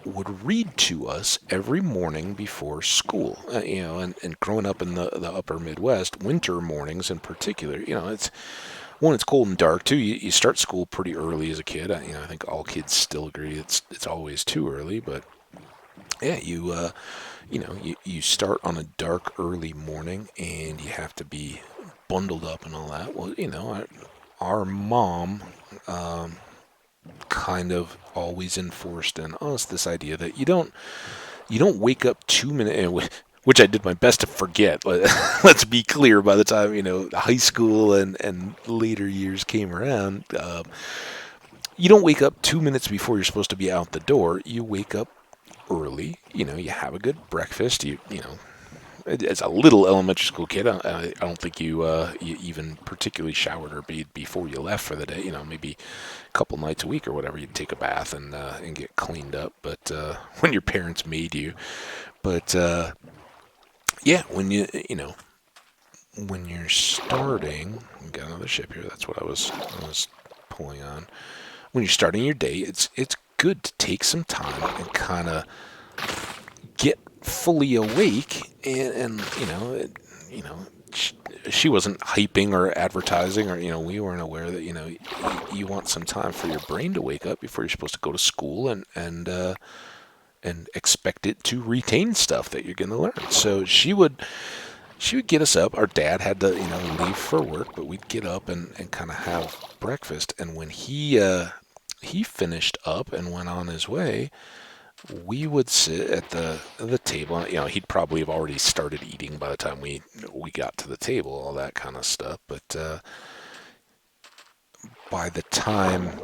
[SPEAKER 1] would read to us every morning before school. And growing up in the upper Midwest, winter mornings in particular, it's cold and dark too. You start school pretty early as a kid. I think all kids still agree it's always too early, but yeah, you start on a dark early morning and you have to be bundled up and all that. Well, our mom kind of always enforced in us this idea that you don't wake up 2 minutes, which I did my best to forget. Let's be clear. By the time high school and later years came around, you don't wake up 2 minutes before you're supposed to be out the door. You wake up early. You have a good breakfast. As a little elementary school kid, I don't think you even particularly showered or bathed before you left for the day. Maybe a couple nights a week or whatever, you'd take a bath and get cleaned up. But when your parents made you, but yeah, when when you're starting, we got another ship here. That's what I was pulling on. When you're starting your day, it's good to take some time and kind of get fully awake. And you know, she wasn't hyping or advertising, or we weren't aware that you want some time for your brain to wake up before you're supposed to go to school and expect it to retain stuff that you're going to learn. So she would get us up. Our dad had to, leave for work, but we'd get up and kind of have breakfast. And when he finished up and went on his way, we would sit at the table. He'd probably have already started eating by the time we got to the table, all that kind of stuff. But by the time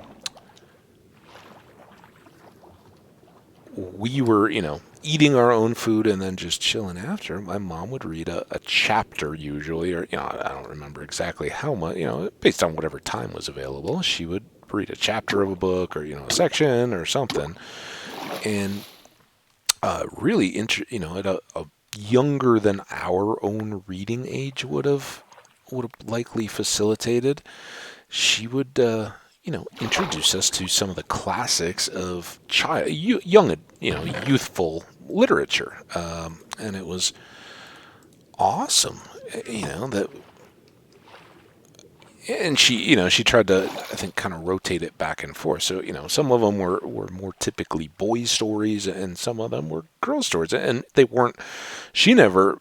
[SPEAKER 1] we were, eating our own food and then just chilling after, my mom would read a chapter usually, or, I don't remember exactly how much, based on whatever time was available. She would read a chapter of a book or, a section or something. And really, at a younger than our own reading age would have likely facilitated, she would, introduce us to some of the classics of young, youthful literature, and it was awesome, that. And she tried to, I think, kind of rotate it back and forth. So, some of them were more typically boys' stories, and some of them were girls' stories. And they weren't, she never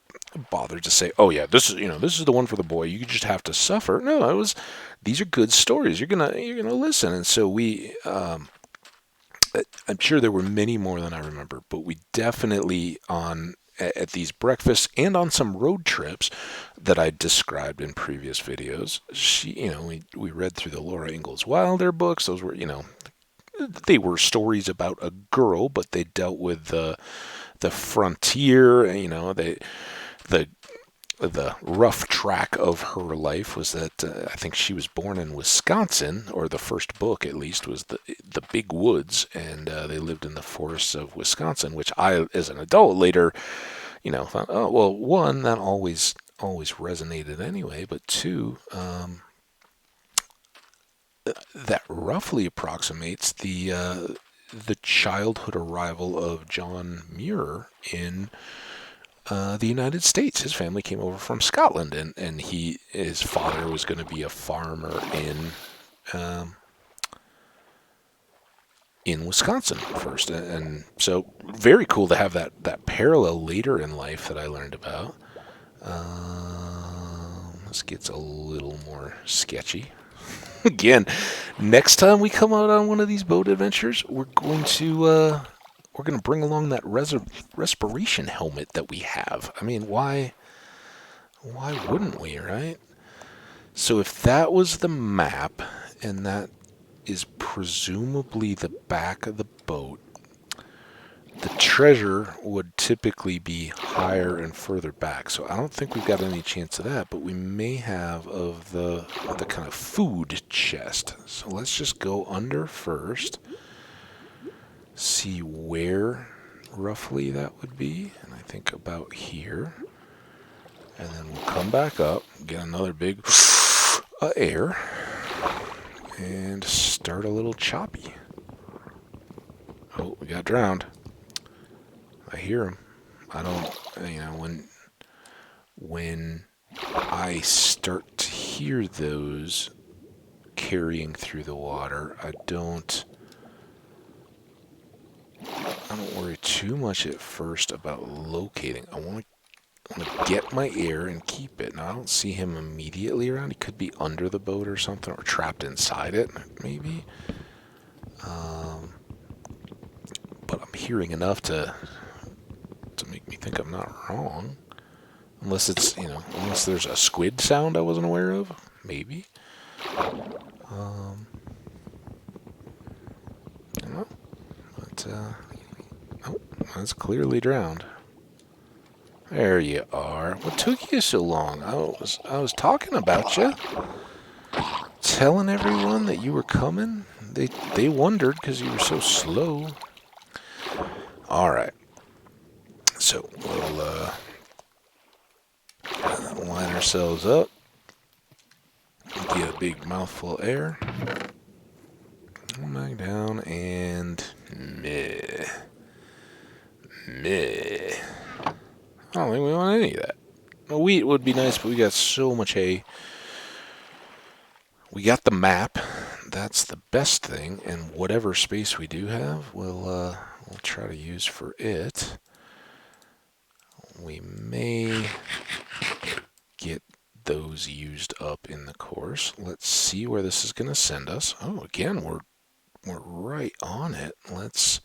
[SPEAKER 1] bothered to say, oh, yeah, this is the one for the boy. You just have to suffer. No, these are good stories. You're gonna listen. And so I'm sure there were many more than I remember, but we definitely at these breakfasts and on some road trips that I described in previous videos. We read through the Laura Ingalls Wilder books. Those were, they were stories about a girl, but they dealt with the frontier. The rough track of her life was that I think she was born in Wisconsin, or the first book at least was the big woods, and they lived in the forests of Wisconsin, which I, as an adult, later, thought, oh well, one, that always resonated anyway, but two, that roughly approximates the childhood arrival of John Muir in the United States. His family came over from Scotland, and his father was going to be a farmer in Wisconsin first, and so very cool to have that parallel later in life that I learned about. This gets a little more sketchy. Again, next time we come out on one of these boat adventures, we're going to bring along that respiration helmet that we have. I mean, why wouldn't we, right? So if that was the map, and that is presumably the back of the boat, the treasure would typically be higher and further back. So I don't think we've got any chance of that, but we may have of the kind of food chest. So let's just go under first, see where roughly that would be, and I think about here. And then we'll come back up, get another big air, and start a little choppy. Oh, we got drowned. I hear him. I don't, when I start to hear those carrying through the water, I don't worry too much at first about locating. I want to get my air and keep it. Now, I don't see him immediately around. He could be under the boat or something, or trapped inside it, maybe. But I'm hearing enough to make me think I'm not wrong. Unless unless there's a squid sound I wasn't aware of, maybe. I don't know. But, oh, that's clearly drowned. There you are. What took you so long? I was talking about you, telling everyone that you were coming. They wondered because you were so slow. All right. So we'll line ourselves up. Get a big mouthful of air. Back down and meh. Meh. I don't think we want any of that. Wheat would be nice, but we got so much hay. We got the map. That's the best thing, and whatever space we do have, we'll try to use for it. We may get those used up in the course. Let's see where this is going to send us. Oh, again, we're right on it. Let's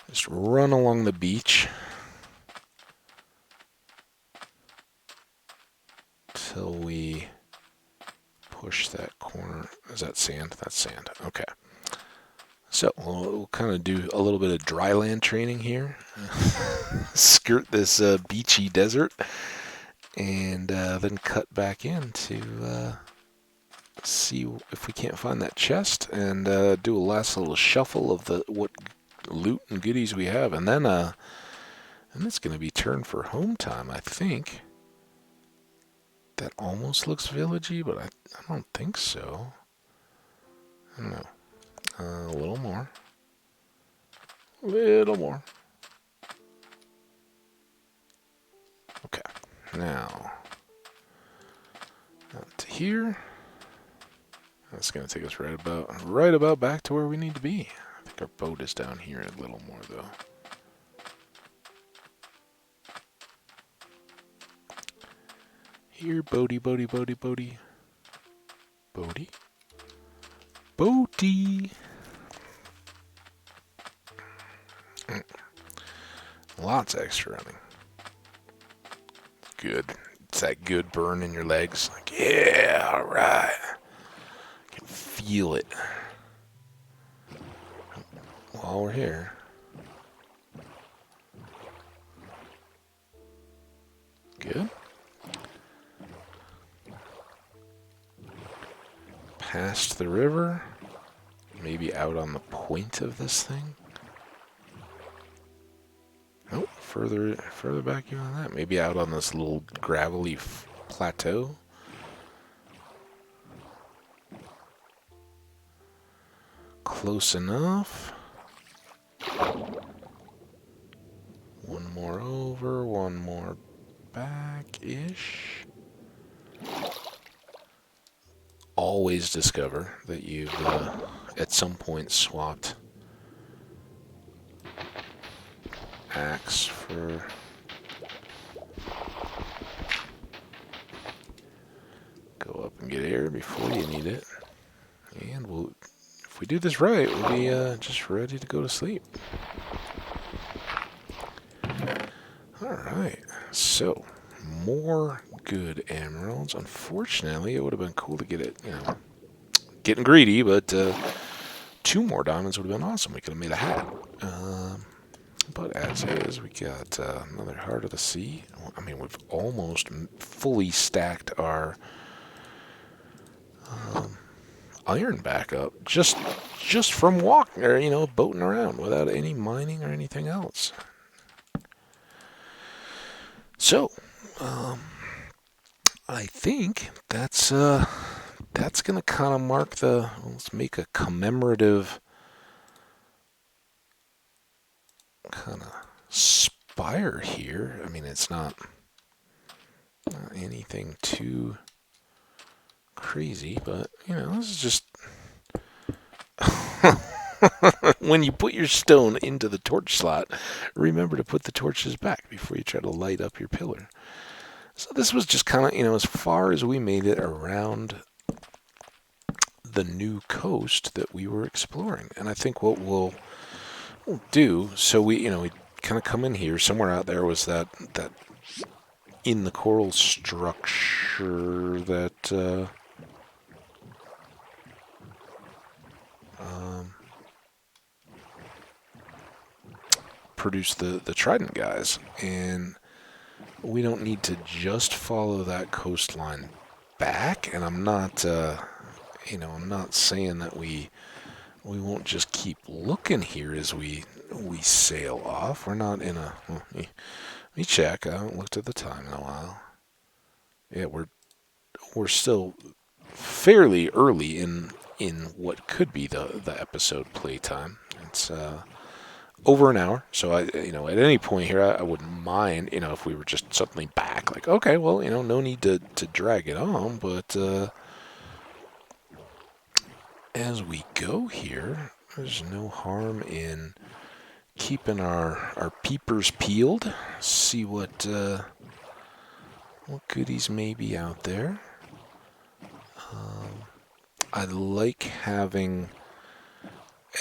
[SPEAKER 1] just run along the beach till we push that corner. Is that sand? That's sand. Okay. So we'll kind of do a little bit of dry land training here. Skirt this beachy desert, and then cut back in to see if we can't find that chest, and do a last little shuffle of what loot and goodies we have, and then it's going to be turned for home time, I think. That almost looks villagey, but I don't think so. I don't know. A little more. A little more. Okay. Now, up to here. That's going to take us right about back to where we need to be. I think our boat is down here a little more, though. Here, boaty, boaty, boaty, boaty. Boaty? Boaty! Lots of extra running. Good. It's that good burn in your legs. Like, yeah, alright. I can feel it. While we're here. Good. Past the river. Maybe out on the point of this thing. Nope, further back even than that. Maybe out on this little gravelly plateau. Close enough. One more over, one more back-ish. Always discover that you've at some point swapped axe for go up and get air before you need it, and if we do this right, we'll be just ready to go to sleep. Alright, so more good emeralds. Unfortunately, it would have been cool to get it, getting greedy, but 2 more diamonds would have been awesome. We could have made a hat. But as is, we got another Heart of the Sea. I mean, we've almost fully stacked our iron back up just from walking, or boating around without any mining or anything else. So, I think that's gonna kind of mark let's make a commemorative kind of spire here. I mean, it's not anything too crazy, but this is just when you put your stone into the torch slot, remember to put the torches back before you try to light up your pillar. So this was just kind of, as far as we made it around the new coast that we were exploring. And I think what we'll do, so we kind of come in here. Somewhere out there was that in the coral structure that produced the trident guys, and we don't need to just follow that coastline back. And I'm not I'm not saying that we won't just keep looking here as we sail off. We're not in a let me check. I haven't looked at the time in a while. yeah, we're still fairly early in what could be the episode playtime. It's over an hour, so at any point here, I wouldn't mind, if we were just suddenly back, like, okay, well, no need to drag it on, but as we go here, there's no harm in keeping our peepers peeled, see what goodies may be out there. I like having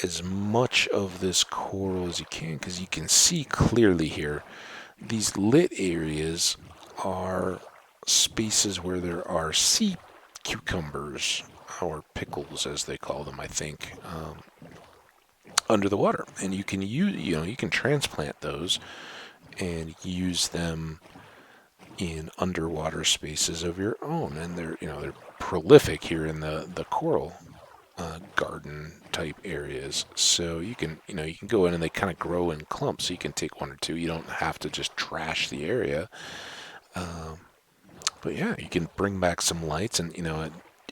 [SPEAKER 1] as much of this coral as you can, because you can see clearly here these lit areas are spaces where there are sea cucumbers, or pickles as they call them, I think, under the water, and you can you can transplant those and use them in underwater spaces of your own, and they're prolific here in the coral garden type areas. So you can go in and they kind of grow in clumps. So you can take one or two. You don't have to just trash the area. But yeah, you can bring back some lights, and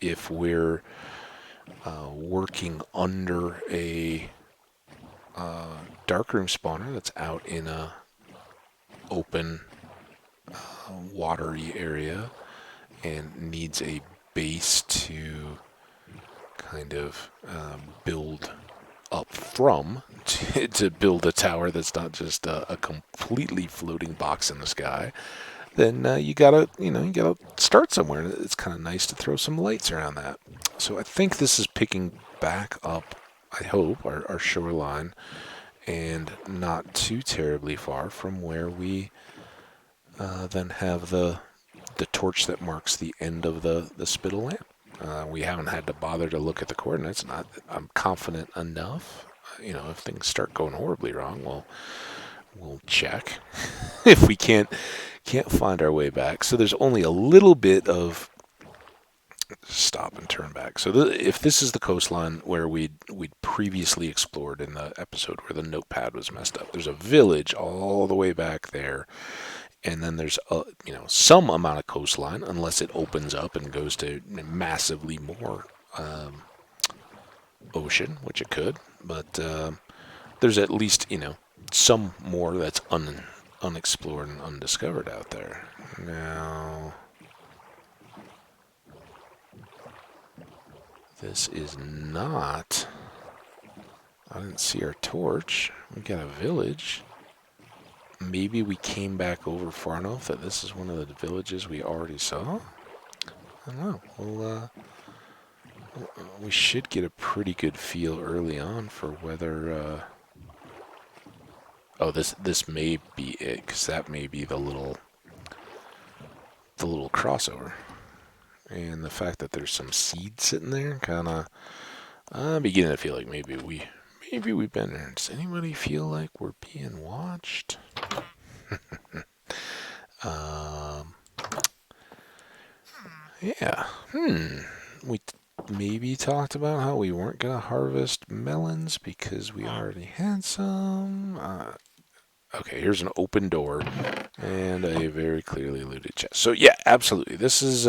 [SPEAKER 1] if we're working under a darkroom spawner that's out in a open watery area and needs a base to kind of build up from to build a tower that's not just a completely floating box in the sky, then you gotta start somewhere. It's kind of nice to throw some lights around that. So I think this is picking back up, I hope, our shoreline, and not too terribly far from where we then have the torch that marks the end of the spittle lamp. We haven't had to bother to look at the coordinates. I'm confident enough. If things start going horribly wrong, we'll check. If we can't find our way back, so there's only a little bit of stop and turn back. So if this is the coastline where we'd previously explored in the episode where the notepad was messed up, there's a village all the way back there. And then there's some amount of coastline, unless it opens up and goes to massively more ocean, which it could. But there's at least some more that's unexplored and undiscovered out there. Now, this is not. I didn't see our torch. We got a village. Maybe we came back over far enough that this is one of the villages we already saw? I don't know. Well, we should get a pretty good feel early on for whether... Oh, this may be it, because that may be the little crossover. And the fact that there's some seeds sitting there, kind of... I'm beginning to feel like maybe we've been there. Does anybody feel like we're being watched? Yeah. We maybe talked about how we weren't going to harvest melons because we already had some. Okay, here's an open door and a very clearly looted chest. So yeah, absolutely. This is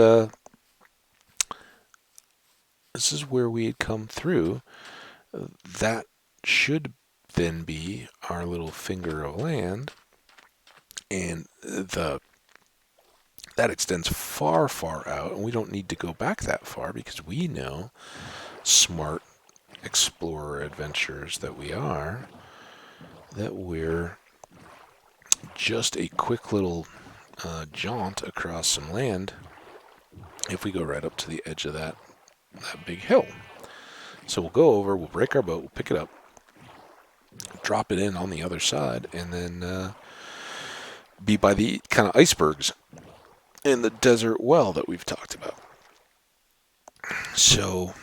[SPEAKER 1] where we had come through. That should then be our little finger of land, and that extends far, far out, and we don't need to go back that far because we know, smart explorer adventurers that we are, that we're just a quick little jaunt across some land if we go right up to the edge of that big hill. So we'll go over, we'll break our boat, we'll pick it up, drop it in on the other side, and then be by the kind of icebergs and the desert well that we've talked about. So,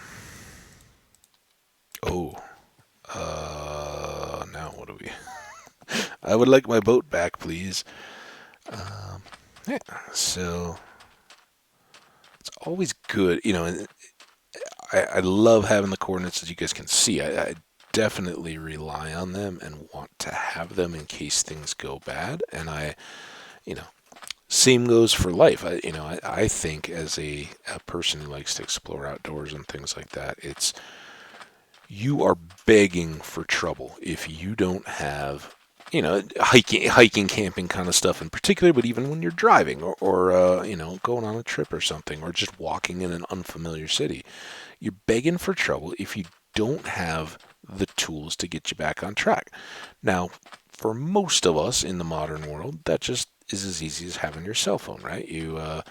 [SPEAKER 1] now what do we... I would like my boat back, please. Yeah, so it's always good, and I love having the coordinates, as you guys can see. I definitely rely on them and want to have them in case things go bad. And I Same goes for life. I think as a person who likes to explore outdoors and things like that, you are begging for trouble if you don't have, hiking, camping kind of stuff in particular, but even when you're driving or going on a trip or something, or just walking in an unfamiliar city, you're begging for trouble if you don't have the tools to get you back on track. Now, for most of us in the modern world, that just is as easy as having your cell phone, right? You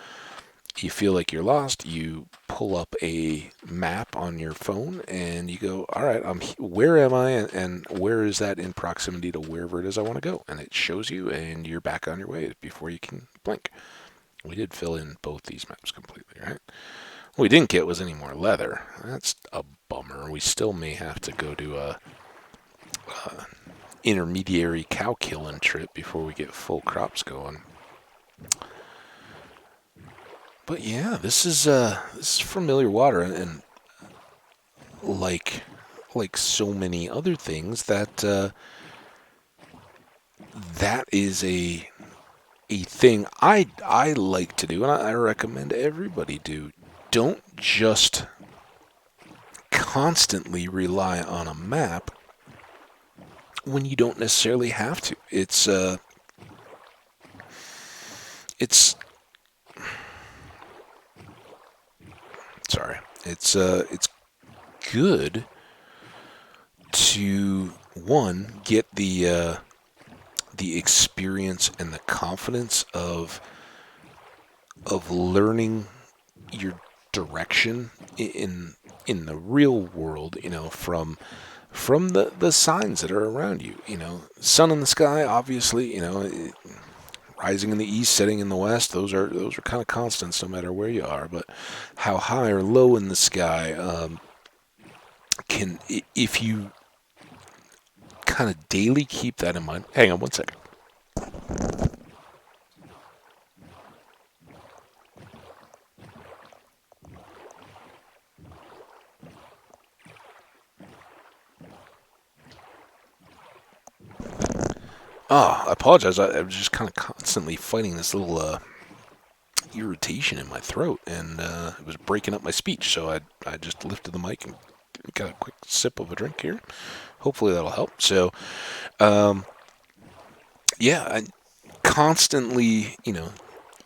[SPEAKER 1] feel like you're lost, you pull up a map on your phone and you go, all right, where am I, and where is that in proximity to wherever it is I want to go? And it shows you, and you're back on your way before you can blink. We did fill in both these maps completely, right? What we didn't get was any more leather. That's a bummer. We still may have to go to a intermediary cow killing trip before we get full crops going. But yeah, this is familiar water, and like so many other things, that is a thing I like to do, and I recommend everybody do. Don't just constantly rely on a map when you don't necessarily have to. It's sorry. It's good to one get the experience and the confidence of learning your direction in the real world, from the signs that are around you. Sun in the sky, obviously, rising in the east, setting in the west. Those are kind of constants no matter where you are. But how high or low in the sky can, if you kind of daily keep that in mind. Hang on one second. Oh, I apologize. I was just kind of constantly fighting this little irritation in my throat, and it was breaking up my speech. So I just lifted the mic and got a quick sip of a drink here. Hopefully that'll help. So, yeah, constantly,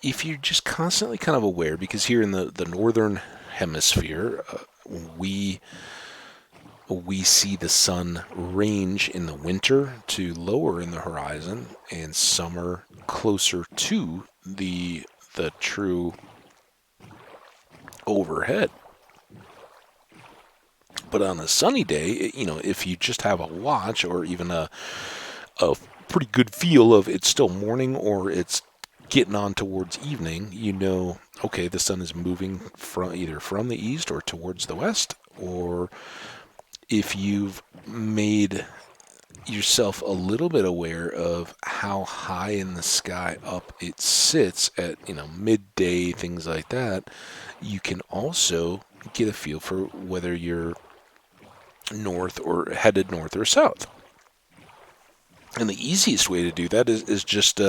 [SPEAKER 1] if you're just constantly kind of aware, because here in the northern hemisphere, we see the sun range in the winter to lower in the horizon, and summer closer to the true overhead. But on a sunny day, if you just have a watch or even a pretty good feel of it's still morning or it's getting on towards evening, okay, the sun is moving either from the east or towards the west. Or if you've made yourself a little bit aware of how high in the sky up it sits at, midday, things like that, you can also get a feel for whether you're headed north or south. And the easiest way to do that is just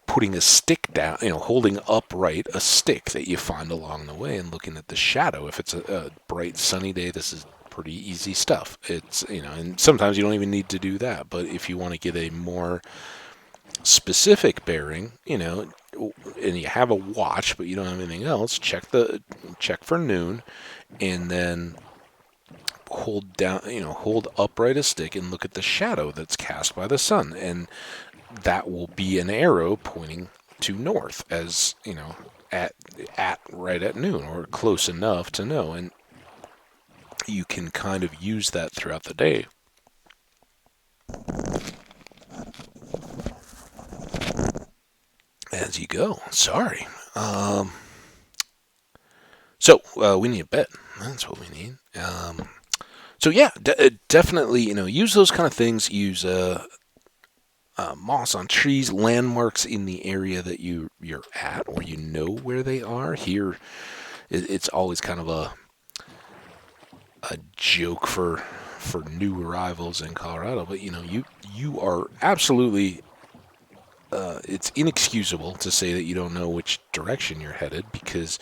[SPEAKER 1] putting a stick down, holding upright a stick that you find along the way and looking at the shadow. If it's a bright sunny day, this is pretty easy stuff. It's, and sometimes you don't even need to do that. But if you want to get a more specific bearing, and you have a watch, but you don't have anything else, check for noon, and then hold upright a stick and look at the shadow that's cast by the sun, and that will be an arrow pointing to north, as at right at noon or close enough to know, and you can kind of use that throughout the day. As you go. Sorry. So we need a bed. That's what we need. So yeah, definitely, use those kind of things. Use moss on trees, landmarks in the area that you're at, or where they are. Here, it's always kind of a joke for new arrivals in Colorado, but you are absolutely it's inexcusable to say that you don't know which direction you're headed, because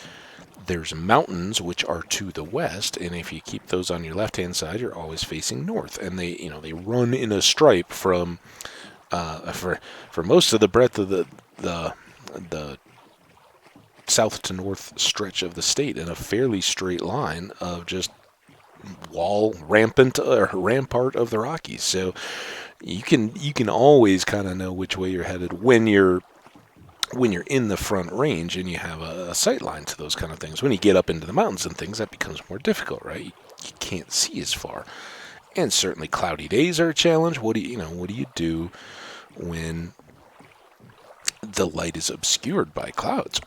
[SPEAKER 1] there's mountains which are to the west, and if you keep those on your left-hand side, you're always facing north. And they run in a stripe from for most of the breadth of the south to north stretch of the state, in a fairly straight line of just rampart of the Rockies. So you can always kind of know which way you're headed when you're in the front range and you have a sight line to those kind of things. When you get up into the mountains and things, that becomes more difficult, right? You can't see as far, and certainly cloudy days are a challenge. What do you do when the light is obscured by clouds?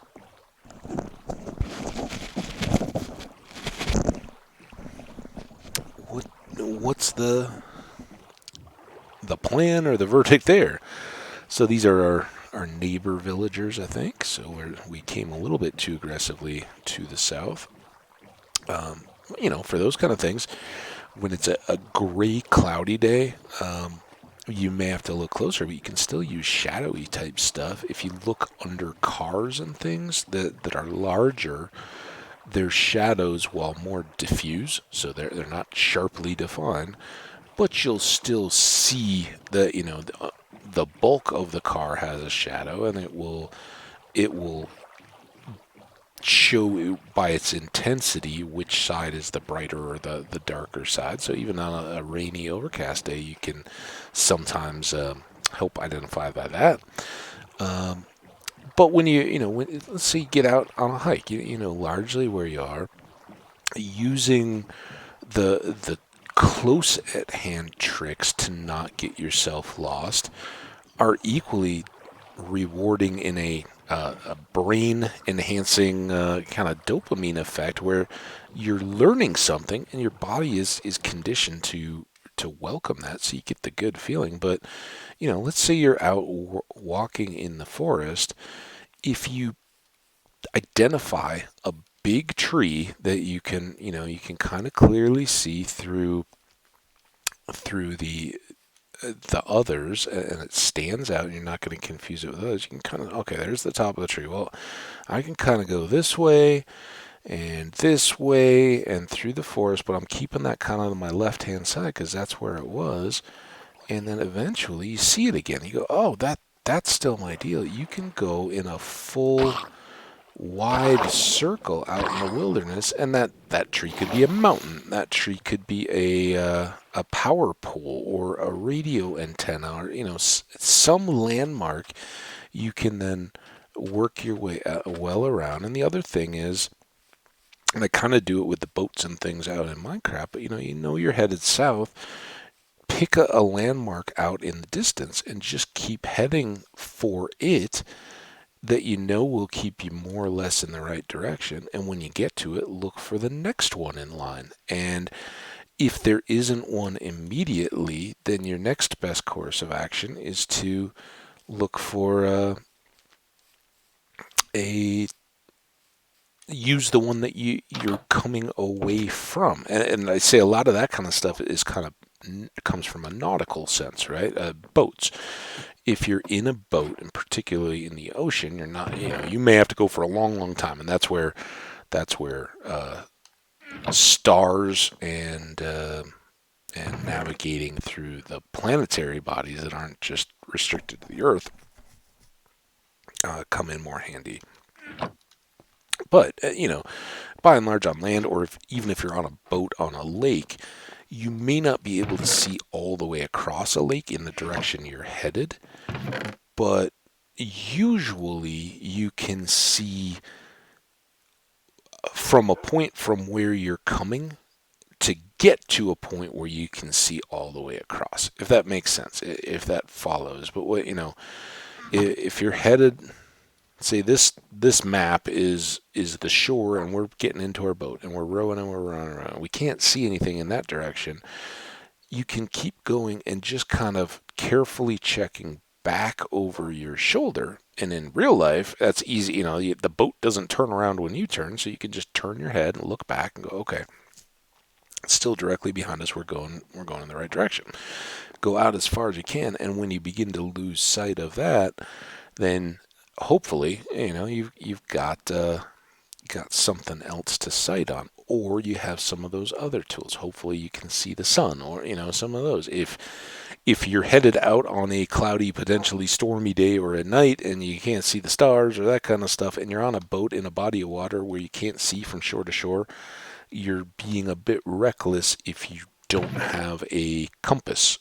[SPEAKER 1] What's the plan or the verdict there? So these are our neighbor villagers, I think. So we came a little bit too aggressively to the south. For those kind of things, when it's a gray, cloudy day, you may have to look closer, but you can still use shadowy type stuff. If you look under cars and things that are larger, their shadows, while more diffuse, so they're not sharply defined, but you'll still see the bulk of the car has a shadow, and it will show by its intensity which side is the brighter or the darker side. So even on a rainy, overcast day, you can sometimes help identify by that. Um, but let's say you get out on a hike, largely where you are, using the close at hand tricks to not get yourself lost are equally rewarding in a brain enhancing kind of dopamine effect, where you're learning something and your body is conditioned to welcome that, so you get the good feeling. But let's say you're out walking in the forest. If you identify a big tree that you can kind of clearly see through the others, and it stands out, and you're not going to confuse it with others, you can kind of, okay, there's the top of the tree. Well, I can kind of go this way and through the forest, but I'm keeping that kind of on my left hand side because that's where it was. And then eventually you see it again. You go, oh, that's still my deal. You can go in a full wide circle out in the wilderness, and that tree could be a mountain. That tree could be a power pole or a radio antenna, or some landmark. You can then work your way well around. And the other thing is, and I kind of do it with the boats and things out in Minecraft, but you're headed south. Pick a landmark out in the distance and just keep heading for it, that will keep you more or less in the right direction. And when you get to it, look for the next one in line. And if there isn't one immediately, then your next best course of action is to look for a use the one that you're coming away from. And I say a lot of that kind of stuff is kind of comes from a nautical sense, right? Boats. If you're in a boat, and particularly in the ocean, you're not, you may have to go for a long, long time, and that's where stars and navigating through the planetary bodies that aren't just restricted to the Earth come in more handy. But by and large on land, or even if you're on a boat on a lake, you may not be able to see all the way across a lake in the direction you're headed, but usually you can see from a point from where you're coming to get to a point where you can see all the way across, if that makes sense, if that follows. But if you're headed, say this map is the shore, and we're getting into our boat and we're rowing and we're running around, we can't see anything in that direction, you can keep going and just kind of carefully checking back over your shoulder. And in real life, that's easy. The boat doesn't turn around when you turn, so you can just turn your head and look back and go, okay, still directly behind us. We're going in the right direction. Go out as far as you can, and when you begin to lose sight of that, then hopefully, you've got something else to sight on, or you have some of those other tools. Hopefully you can see the sun, or some of those. If you're headed out on a cloudy, potentially stormy day or at night and you can't see the stars or that kind of stuff, and you're on a boat in a body of water where you can't see from shore to shore, you're being a bit reckless if you don't have a compass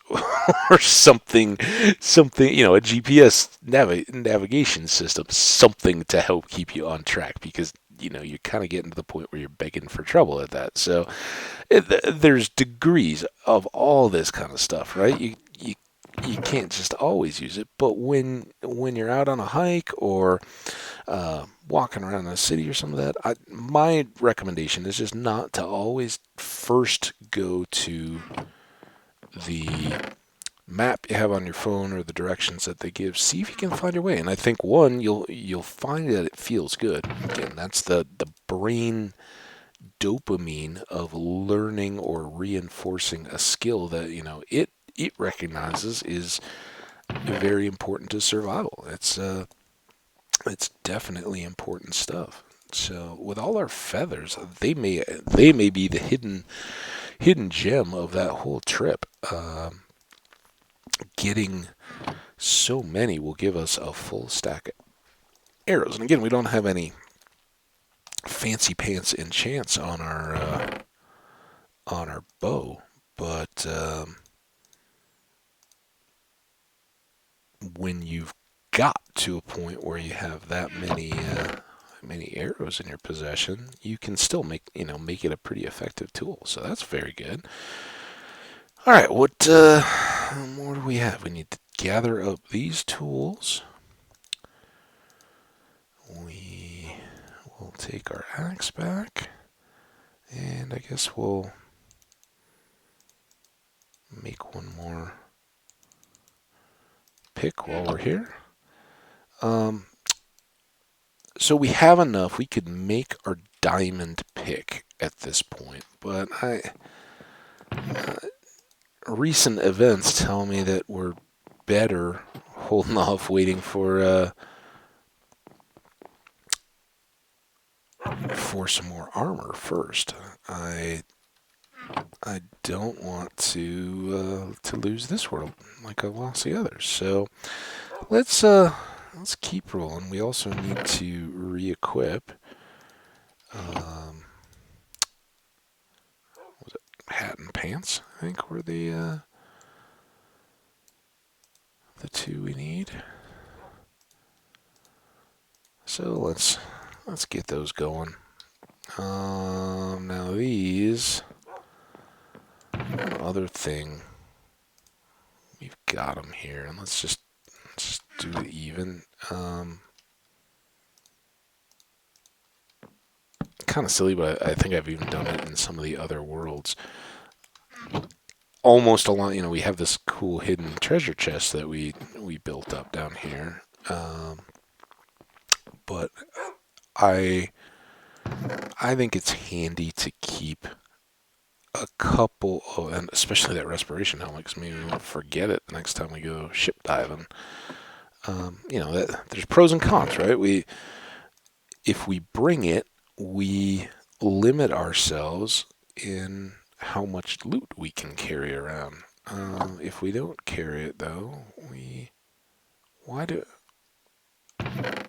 [SPEAKER 1] or something, a GPS navigation system, something to help keep you on track, because you're kind of getting to the point where you're begging for trouble at that. So there's degrees of all this kind of stuff, right? You can't just always use it, but when you're out on a hike or walking around in a city or some of that, my recommendation is just not to always first go to the map you have on your phone or the directions that they give. See if you can find your way. And I think one, you'll find that it feels good. Again, that's the brain dopamine of learning or reinforcing a skill that it recognizes is very important to survival. It's definitely important stuff. So with all our feathers, they may be the hidden gem of that whole trip. Getting so many will give us a full stack of arrows. And again, we don't have any fancy pants enchants on our bow, but when you've got to a point where you have that many arrows in your possession, you can still make it a pretty effective tool. So that's very good. All right, what more do we have? We need to gather up these tools. We will take our axe back, and I guess we'll make one more pick while we're here. So we have enough. We could make our diamond pick at this point, but recent events tell me that we're better holding off, waiting for some more armor first. I don't want to lose this world like I lost the others. So let's keep rolling. We also need to re-equip. Was it hat and pants? I think were the two we need. So let's get those going. Now these, other thing, we've got them here, and let's just do it even. Kind of silly, but I think I've even done it in some of the other worlds. Almost a lot, we have this cool hidden treasure chest that we built up down here. But I think it's handy to keep a couple of, and especially that respiration helmet, because maybe we won't forget it the next time we go ship diving. There's pros and cons, right? If we bring it, we limit ourselves in how much loot we can carry around. If we don't carry it, though, why do?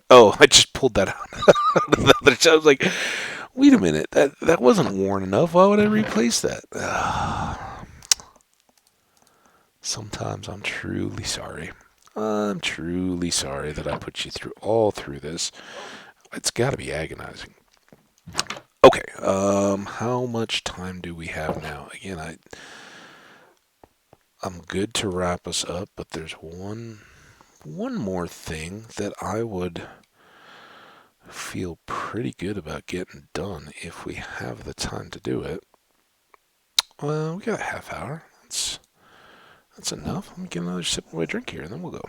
[SPEAKER 1] Oh, I just pulled that out. I was like, wait a minute, that wasn't worn enough. Why would I replace that? Sometimes I'm truly sorry. I'm truly sorry that I put you through this. It's got to be agonizing. Okay, how much time do we have now? Again, I'm good to wrap us up, but there's one more thing that I would feel pretty good about getting done if we have the time to do it. Well, we got a half hour. That's enough. Let me get another sip of my drink here, and then we'll go.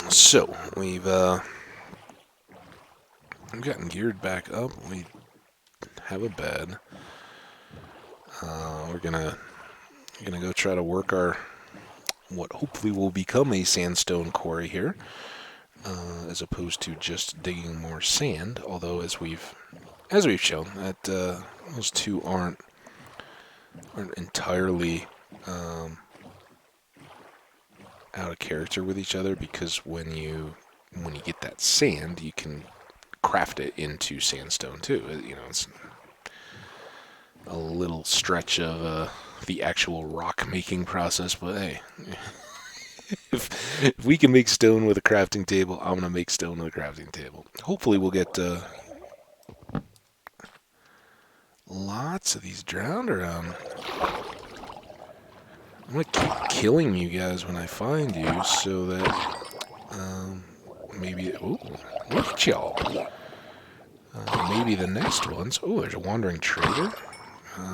[SPEAKER 1] So we've gotten geared back up. We have a bed. We're gonna go try to work our what hopefully will become a sandstone quarry here, as opposed to just digging more sand. Although as we've shown that those two aren't entirely out of character with each other, because when you get that sand, you can craft it into sandstone too. You know, it's a little stretch of the actual rock making process, but hey, if we can make stone with a crafting table, I'm gonna make stone with a crafting table. Hopefully, we'll get lots of these drowned around. I'm gonna keep killing you guys when I find you, so that maybe. Ooh, look at y'all. Maybe the next ones. Oh, there's a wandering trader.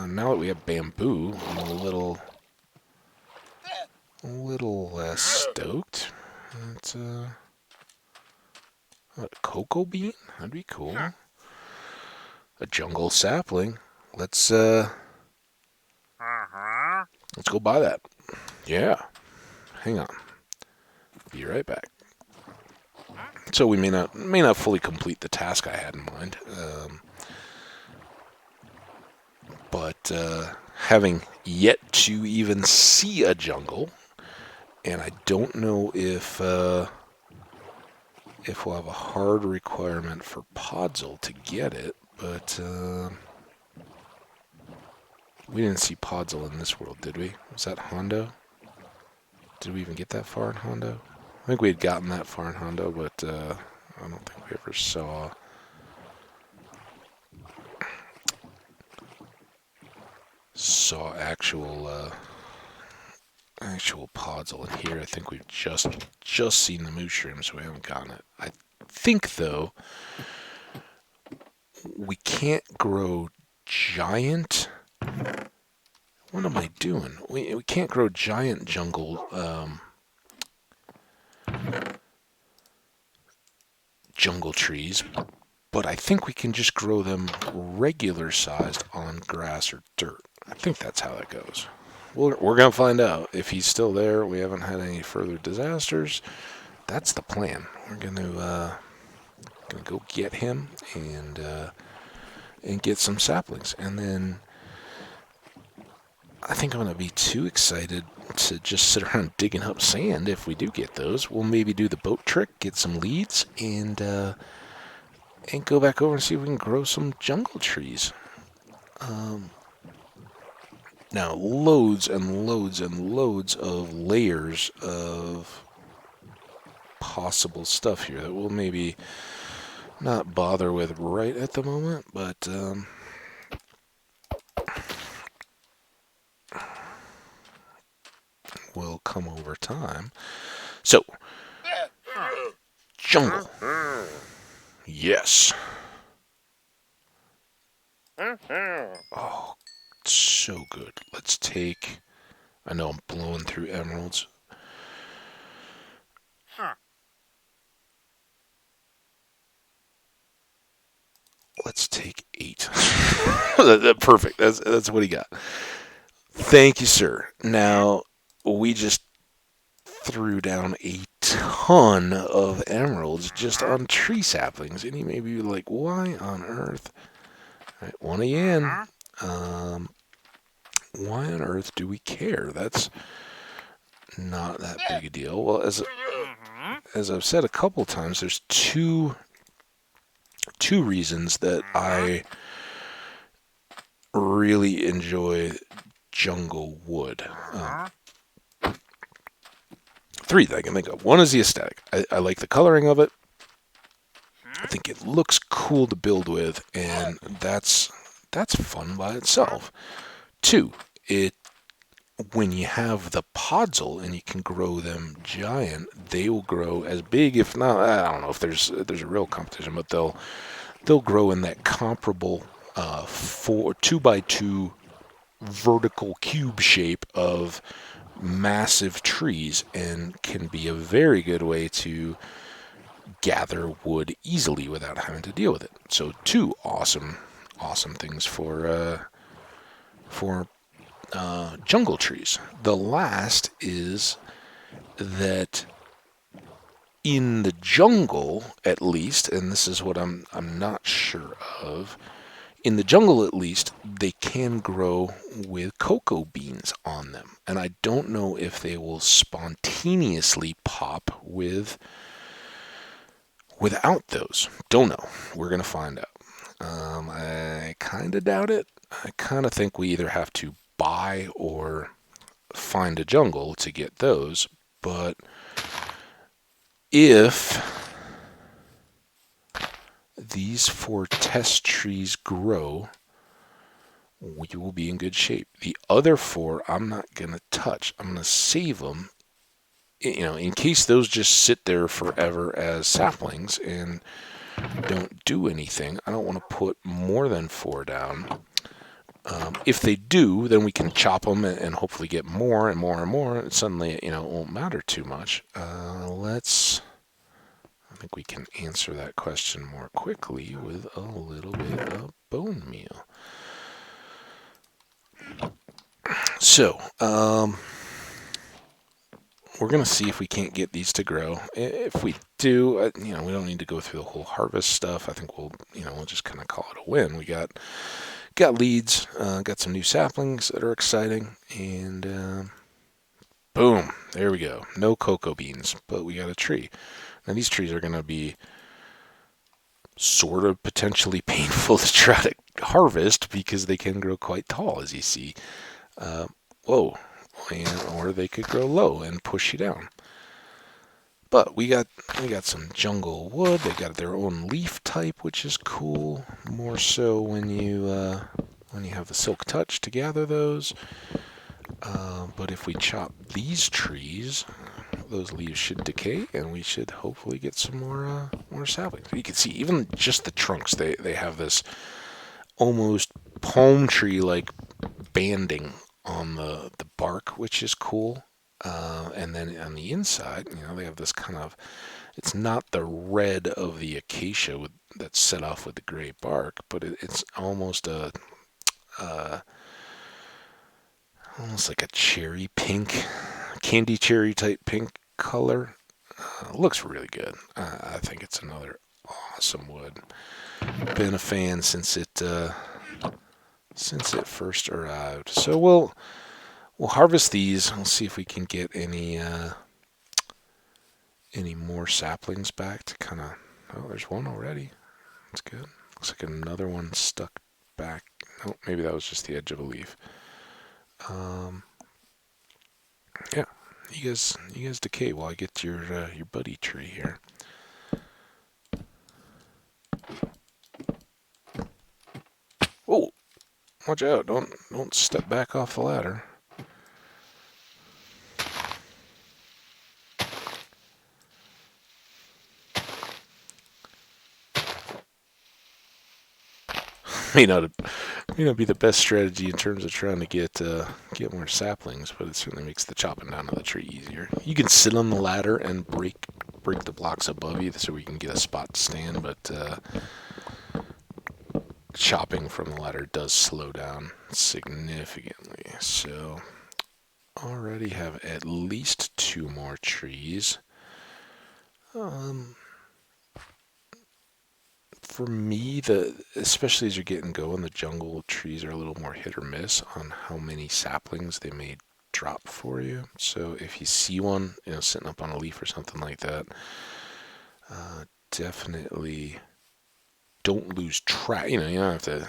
[SPEAKER 1] Now that we have bamboo, I'm a little less stoked. It's a cocoa bean? That'd be cool. A jungle sapling. Let's go buy that. Yeah. Hang on. Be right back. So we may not fully complete the task I had in mind, but having yet to even see a jungle, and I don't know if we'll have a hard requirement for Podzol to get it, but we didn't see Podzol in this world, did we? Was that Hondo? Did we even get that far in Hondo? I think we had gotten that far in Hondo, but I don't think we ever saw actual Podzol in here. I think we've just seen the mushroom, so we haven't gotten it. I think though we can't grow giant. What am I doing? We can't grow giant jungle trees, but I think we can just grow them regular sized on grass or dirt. I think that's how that goes. We're going to find out. If he's still there, we haven't had any further disasters. That's the plan. We're going to go get him and get some saplings. And then I think I'm going to be too excited to just sit around digging up sand. If we do get those, we'll maybe do the boat trick, get some leads, and go back over and see if we can grow some jungle trees. Now, loads and loads and loads of layers of possible stuff here that we'll maybe not bother with right at the moment, but will come over time. So, jungle. Yes. Oh, so good. Let's take... I know I'm blowing through emeralds. Let's take 8. Perfect. That's what he got. Thank you, sir. Now, we just threw down a ton of emeralds just on tree saplings. And you may be like, why on earth? All right, one again. Why on earth do we care? That's not that big a deal. Well, as I've said a couple times, there's two reasons that I really enjoy jungle wood. 3 that I can think of. One is the aesthetic. I like the coloring of it. I think it looks cool to build with, and that's fun by itself. 2, when you have the Podzol and you can grow them giant, they will grow as big, if not, I don't know if there's a real competition, but they'll grow in that comparable 2x2 vertical cube shape of massive trees and can be a very good way to gather wood easily without having to deal with it. So two awesome things for jungle trees. The last is that in the jungle, at least, and this is what I'm not sure of. In the jungle, at least, they can grow with cocoa beans on them, and I don't know if they will spontaneously pop without those. Don't know. We're gonna find out. I kind of doubt it. I kind of think we either have to buy or find a jungle to get those. But if these 4 test trees grow, we will be in good shape. The other 4, I'm not going to touch. I'm going to save them, in case those just sit there forever as saplings and don't do anything. I don't want to put more than 4 down. If they do, then we can chop them and hopefully get more and more and more. And suddenly, it won't matter too much. I think we can answer that question more quickly with a little bit of bone meal. So, we're going to see if we can't get these to grow. If we do, we don't need to go through the whole harvest stuff. I think we'll just kind of call it a win. We got leads, got some new saplings that are exciting, and boom, there we go. No cocoa beans, but we got a tree. Now these trees are going to be sort of potentially painful to try to harvest because they can grow quite tall, as you see. Whoa. Or they could grow low and push you down. But we got some jungle wood. They got their own leaf type, which is cool. More so when you have the silk touch to gather those. But if we chop these trees, those leaves should decay, and we should hopefully get some more saplings. You can see even just the trunks. They have this almost palm tree like banding on the bark, which is cool. And then on the inside, they have this kind of, it's not the red of the acacia that's set off with the gray bark, but it's almost almost like a cherry pink, candy cherry type pink color. Looks really good. I think it's another awesome wood. Been a fan since it first arrived. So we'll harvest these. We'll see if we can get any more saplings back to kind of. Oh, there's one already. That's good. Looks like another one stuck back. Oh, maybe that was just the edge of a leaf. Yeah, you guys decay while I get your buddy tree here. Oh, watch out! Don't step back off the ladder. May not be the best strategy in terms of trying to get more saplings, but it certainly makes the chopping down of the tree easier. You can sit on the ladder and break the blocks above you so we can get a spot to stand, but chopping from the ladder does slow down significantly. So already have at least 2 more trees. For me, especially as you're getting going, the jungle trees are a little more hit or miss on how many saplings they may drop for you. So if you see one, sitting up on a leaf or something like that, definitely don't lose track. You don't have to.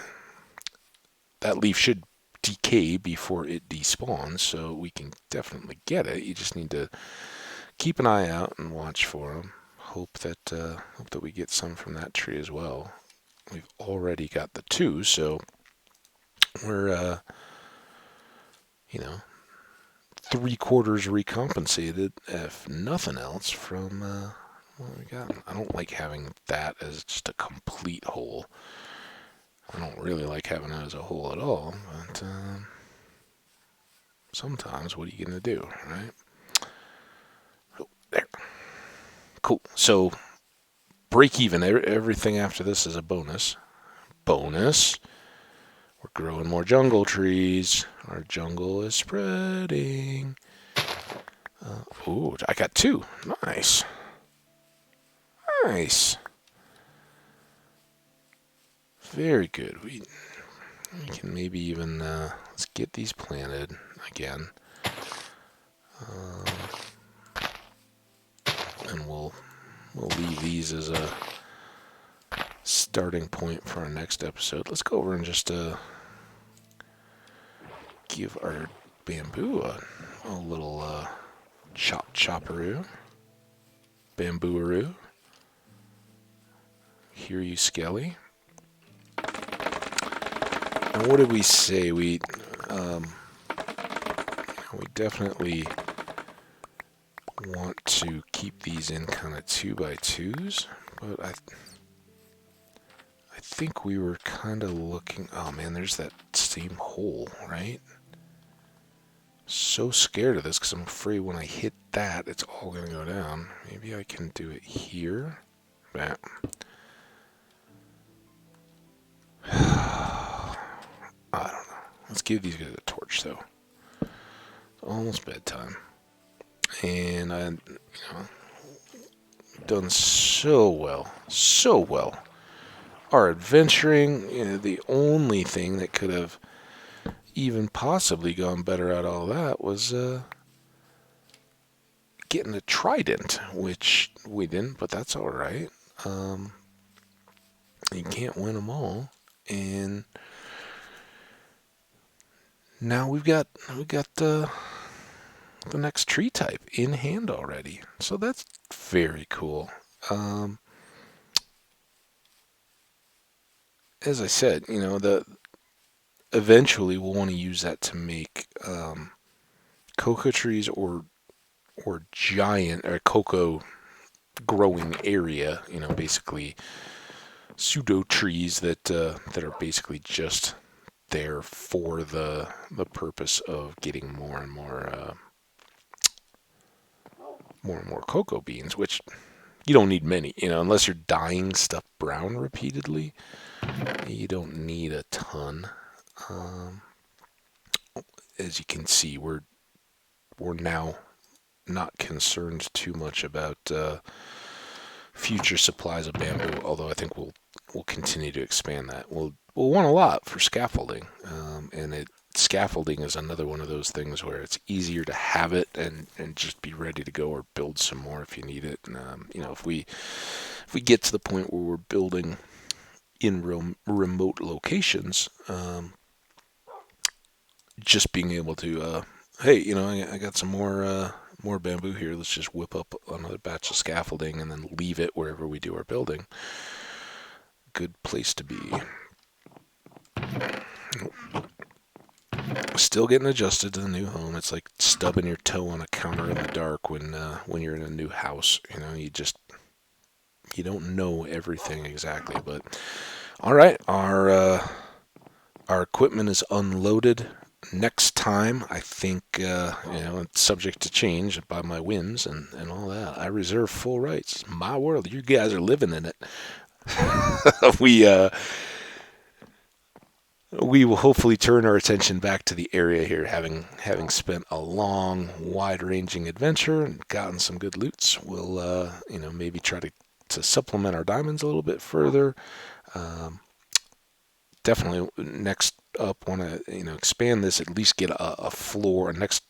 [SPEAKER 1] That leaf should decay before it despawns, so we can definitely get it. You just need to keep an eye out and watch for them. Hope that we get some from that tree as well. We've already got the 2, so we're 3/4 recompensated, if nothing else, from what we got. I don't like having that as just a complete hole. I don't really like having it as a hole at all, but sometimes what are you going to do, right? Oh, there. Cool. So break even. Everything after this is a bonus. Bonus. We're growing more jungle trees. Our jungle is spreading. Ooh, I got 2. Nice. Nice. Very good. We can maybe even let's get these planted again, and we'll leave these as a starting point for our next episode. Let's go over and just give our bamboo a little chopperoo, bamboo-aroo. Hear you, Skelly. And what did we say? We definitely want to keep these in kind of 2x2s, but I think we were kind of looking. Oh man, there's that same hole, right? So scared of this because I'm afraid when I hit that, it's all gonna go down. Maybe I can do it here. Bam. I don't know. Let's give these guys a torch, though. It's almost bedtime. And I've done so well. So well. Our adventuring, the only thing that could have even possibly gone better at all that was getting a trident, which we didn't, but that's all right. You can't win them all. And now we've got the next tree type in hand already. So that's very cool. As I said, eventually we'll want to use that to make cocoa trees or giant or cocoa growing area. Basically pseudo trees that are basically just there for the purpose of getting more and more cocoa beans, which you don't need many, unless you're dyeing stuff brown repeatedly. You don't need a ton. As you can see, we're now not concerned too much about future supplies of bamboo, although I think we'll continue to expand that. We'll want a lot for scaffolding, and scaffolding is another one of those things where it's easier to have it and just be ready to go, or build some more if you need it. And if we get to the point where we're building in remote locations, just being able to, hey, I got some more bamboo here. Let's just whip up another batch of scaffolding and then leave it wherever we do our building. Good place to be. Still getting adjusted to the new home. It's like stubbing your toe on a counter in the dark when you're in a new house. You don't know everything exactly, but all right, our equipment is unloaded. Next time, I think, it's subject to change by my whims and all that. I reserve full rights. It's my world. You guys are living in it. We will hopefully turn our attention back to the area here, having spent a long, wide-ranging adventure and gotten some good loots. We'll, maybe try to supplement our diamonds a little bit further. Definitely next up want to expand this, at least get a next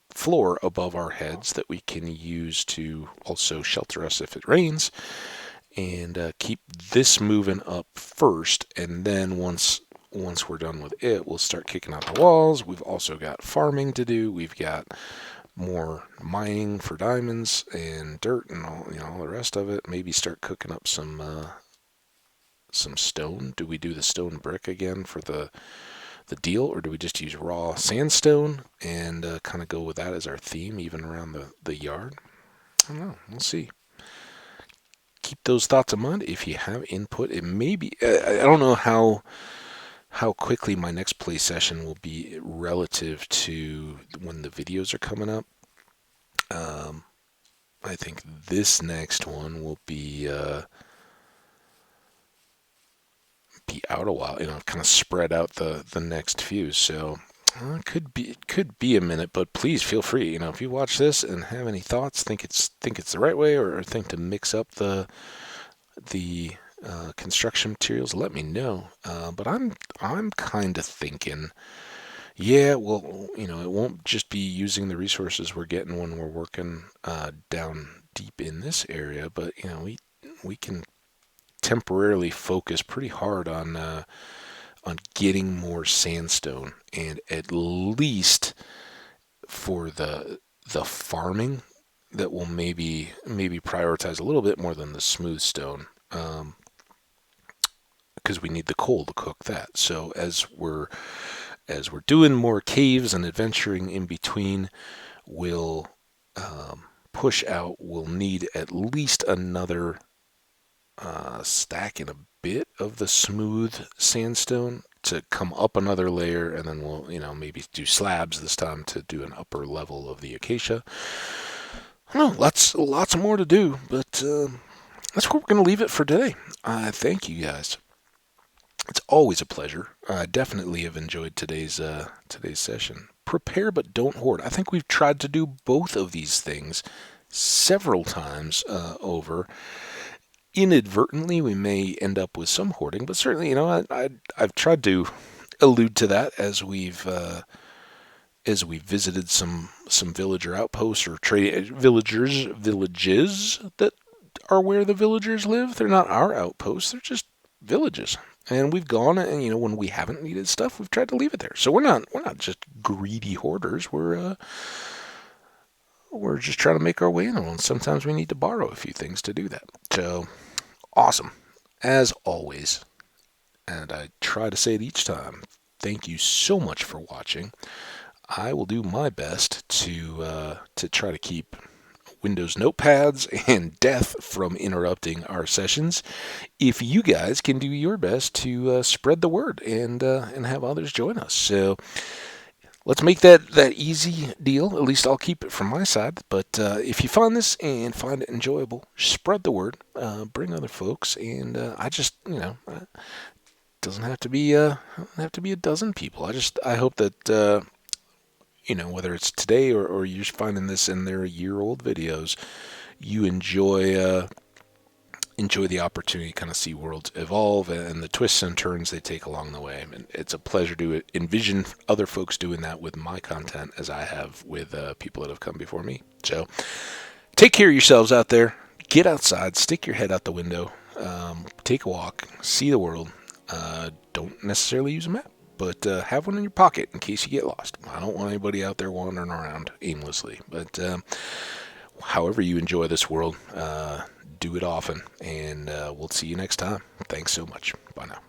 [SPEAKER 1] floor above our heads that we can use to also shelter us if it rains, and keep this moving up first, and then once we're done with it, we'll start kicking out the walls. We've also got farming to do. We've got more mining for diamonds and dirt and all the rest of it. Maybe start cooking up some stone. Do we do the stone brick again for the deal, or do we just use raw sandstone and kind of go with that as our theme even around the yard? I don't know. We'll see. Keep those thoughts in mind if you have input. It may be, I don't know how how quickly my next play session will be relative to when the videos are coming up. I think this next one will be out a while, kind of spread out the next few. So it could be a minute, but please feel free. If you watch this and have any thoughts, think it's the right way, or think to mix up the construction materials, let me know. But I'm kind of thinking, yeah, well, it won't just be using the resources we're getting when we're working down deep in this area, but we can temporarily focus pretty hard on getting more sandstone, and at least for the farming, that will maybe prioritize a little bit more than the smooth stone, because we need the coal to cook that. So as we're doing more caves and adventuring in between, we'll push out. We'll need at least another stack and a bit of the smooth sandstone to come up another layer, and then we'll maybe do slabs this time to do an upper level of the acacia. I don't know, lots more to do, but that's where we're going to leave it for today. Thank you guys. It's always a pleasure. I definitely have enjoyed today's session. Prepare but don't hoard. I think we've tried to do both of these things several times over. Inadvertently, we may end up with some hoarding, but certainly, I've tried to allude to that as we visited some villager outposts or trade villages that are where the villagers live. They're not our outposts; they're just villages. And we've gone, and when we haven't needed stuff, we've tried to leave it there. So we're not just greedy hoarders. We're just trying to make our way in, and sometimes we need to borrow a few things to do that. So awesome, as always. And I try to say it each time. Thank you so much for watching. I will do my best to try to keep Windows notepads and death from interrupting our sessions. If you guys can do your best to spread the word and have others join us, so let's make that easy deal. At least I'll keep it from my side. But if you find this and find it enjoyable, spread the word, bring other folks, and I just doesn't have to be a dozen people. I hope that whether it's today or you're finding this in their year-old videos, you enjoy the opportunity to kind of see worlds evolve and the twists and turns they take along the way. And it's a pleasure to envision other folks doing that with my content, as I have with people that have come before me. So take care of yourselves out there. Get outside, stick your head out the window, take a walk, see the world. Don't necessarily use a map, but have one in your pocket in case you get lost. I don't want anybody out there wandering around aimlessly. But however you enjoy this world, do it often, and we'll see you next time. Thanks so much. Bye now.